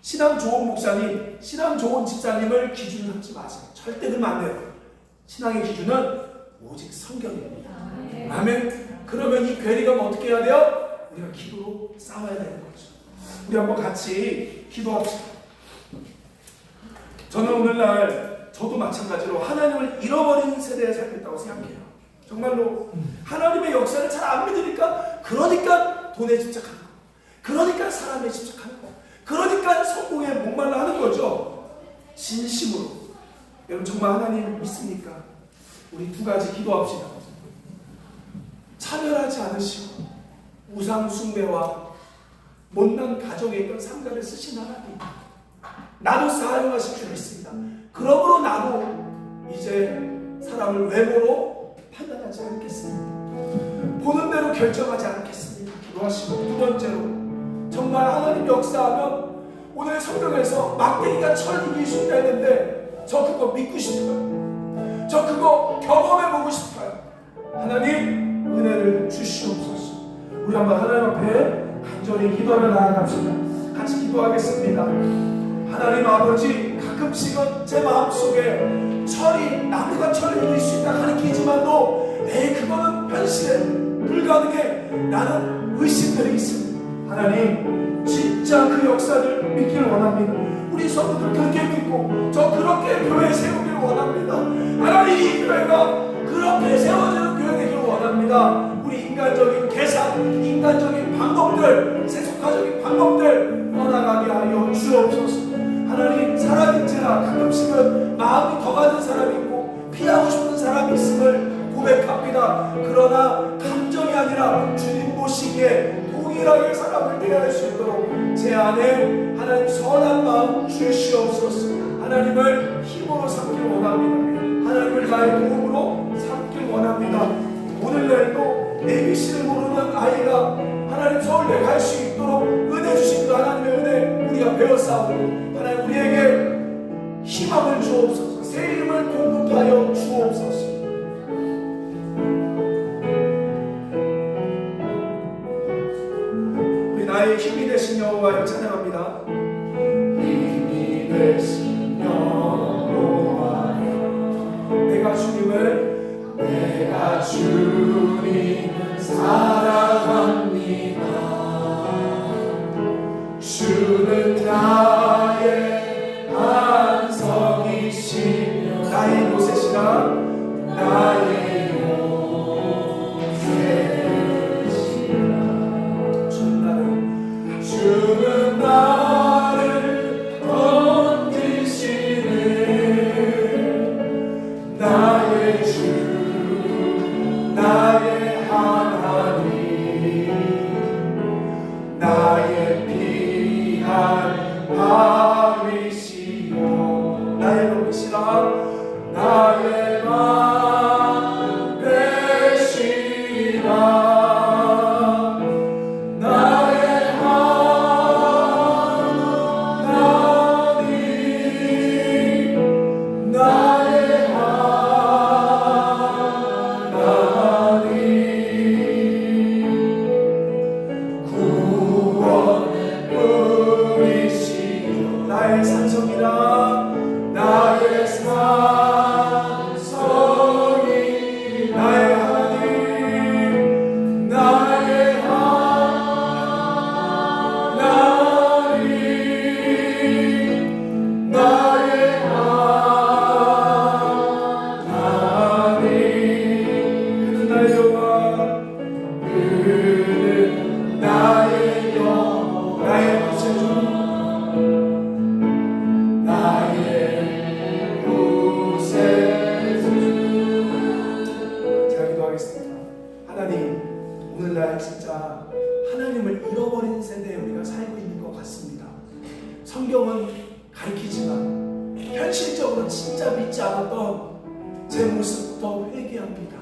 신앙 좋은 목사님, 신앙 좋은 집사님을 기준으로 삼지 마세요. 절대 그러면 안 돼요. 신앙의 기준은 오직 성경입니다. 아멘. 그러면 이 괴리감 어떻게 해야 돼요? 우리가 기도로 싸워야 되는 거죠. 우리 한번 같이 기도합시다. 저는 오늘날 저도 마찬가지로 하나님을 잃어버린 세대에 살고 있다고 생각해요. 정말로 하나님의 역사를 잘 안 믿으니까 그러니까 돈에 집착하는 거, 그러니까 사람에 집착하는 거, 그러니까 성공에 목말라 하는 거죠. 진심으로 여러분 정말 하나님 믿습니까? 우리 두 가지 기도합시다. 차별하지 않으시고 우상 숭배와 못난 가정에 있던 상가를 쓰신 하나님, 나도 사용하실 줄 믿습니다. 그러므로 나도 이제 사람을 외모로 판단하지 않겠습니다. 보는 대로 결정하지 않겠습니다. 기도하시고 두 번째로 정말 하나님 역사하면 오늘 성경에서 막대기가 철 이길 수 있다 했는데 저 그거 믿고 싶어요. 저 그거 경험해보고 싶어요. 하나님 은혜를 주시옵소서. 우리 한번 하나님 앞에 간절히 기도하며 나아갑시다. 같이 기도하겠습니다. 하나님 아버지, 가끔씩은 제 마음속에 나무가 철을 이길 수 있다 가르치지만도 그거는 현실에 불가능해. 나는 의심들이 있습니다. 하나님 진짜 그 역사를 믿기를 원합니다. 우리 성도들 그렇게 믿고 저 그렇게 교회 세우기를 원합니다. 하나님 이 교회가 그렇게 세워지는 교회 되기를 원합니다. 우리 인간적인 계산, 인간적인 방법들, 세속화적인 방법들 떠나가게 하여 주옵소서. 하나님 살아있지나 가끔씩은 마음이 더 가는 사람이 있고 피하고 싶은 사람이 있음을 고백합니다. 그러나 감정이 아니라 주님 보시기에 동일하게 사람을 대할 수 있도록 제 안에 하나님 선한 마음 주시옵소서. 하나님을 힘으로 삼길 원합니다. 하나님을 나의 도움으로 삼길 원합니다. 오늘날도 ABC를 모르는 아이가 하나님 서울대 갈 수 있도록 은혜 주신 그 하나님의 은혜 우리가 배웠사오고 하나님 우리에게 희망을 주옵소서. 새 이름을 공급하여 주옵소서. 우리 나의 힘이 되신 여호와여 찬양합니다. 힘이 되신 여호와여 내가 주님을 사랑합니다. 주는 나의 반석이시며 나의 요새시라 나의 요새시라 주는 나를 건지시네 나의 주 나의 하나님 나의 피할 밤이시여 나의 밤이시라 나의 밤 되시라 나의 하나님 나의 하나님 우리가 진짜 하나님을 잃어버린 세대에 우리가 살고 있는 것 같습니다. 성경은 가르치지만 현실적으로 진짜 믿지 않았던 제 모습부터 회개합니다.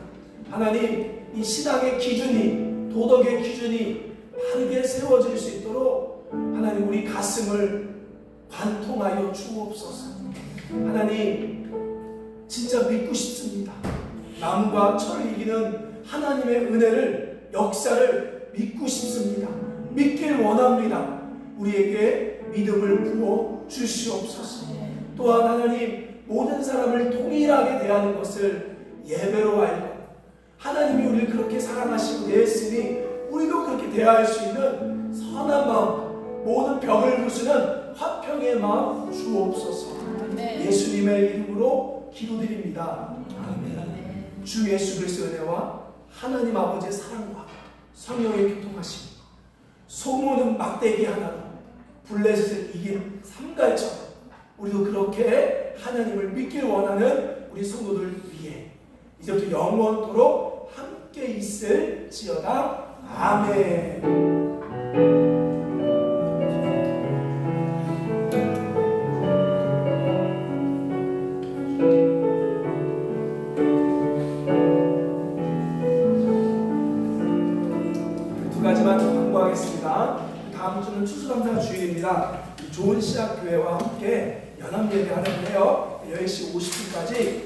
하나님, 이 신앙의 기준이, 도덕의 기준이 바르게 세워질 수 있도록 하나님 우리 가슴을 관통하여 주옵소서. 하나님, 진짜 믿고 싶습니다. 남과 철을 이기는 하나님의 은혜를, 역사를 믿고 싶습니다. 믿길 원합니다. 우리에게 믿음을 부어 주시옵소서. 또한 하나님, 모든 사람을 동일하게 대하는 것을 예배로 알고 하나님이 우리를 그렇게 사랑하시고 대했으니 우리도 그렇게 대할 수 있는 선한 마음, 모든 벽을 부수는 화평의 마음 주옵소서. 예수님의 이름으로 기도드립니다. 아멘. 주 예수 그리스도의 은혜와 하나님 아버지의 사랑과 성령의 교통하심, 소모는 막대기 하나로 블레셋을 이긴 삼갈처럼 우리도 그렇게 하나님을 믿길 원하는 우리 성도들 위해 이제부터 영원토록 함께 있을지어다. 아멘. 두 가지만 더 광고하겠습니다. 다음 주는 추수감사 주일입니다. 좋은 시작 교회와 함께 연합 예배하려고 해요. 10시 50분까지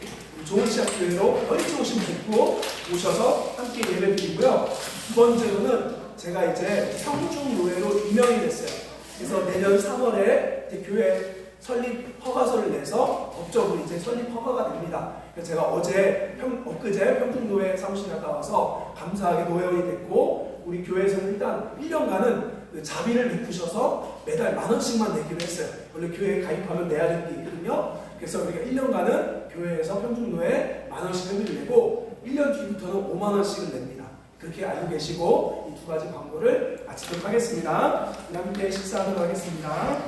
좋은 시작 교회로 10시 50분 오셔서 함께 예배 드리고요. 두 번째로는 제가 이제 평중노회로 임명이 됐어요. 그래서 내년 3월에 이제 교회 설립 허가서를 내서 법적으로 이제 설립 허가가 됩니다. 그래서 제가 엊그제 평중노회 사무실 갔다 와서 감사하게 노회원이 됐고, 우리 교회에서는 일단 1년간은 그 자비를 베푸셔서 매달 10,000원씩만 내기로 했어요. 원래 교회에 가입하면 내야 되는 게 있거든요. 그래서 우리가 1년간은 교회에서 평중노회 10,000원씩 회비를 내고 1년 뒤부터는 50,000원씩을 냅니다. 그렇게 알고 계시고 이 두 가지 광고를 마치도록 하겠습니다. 함께 식사하도록 하겠습니다.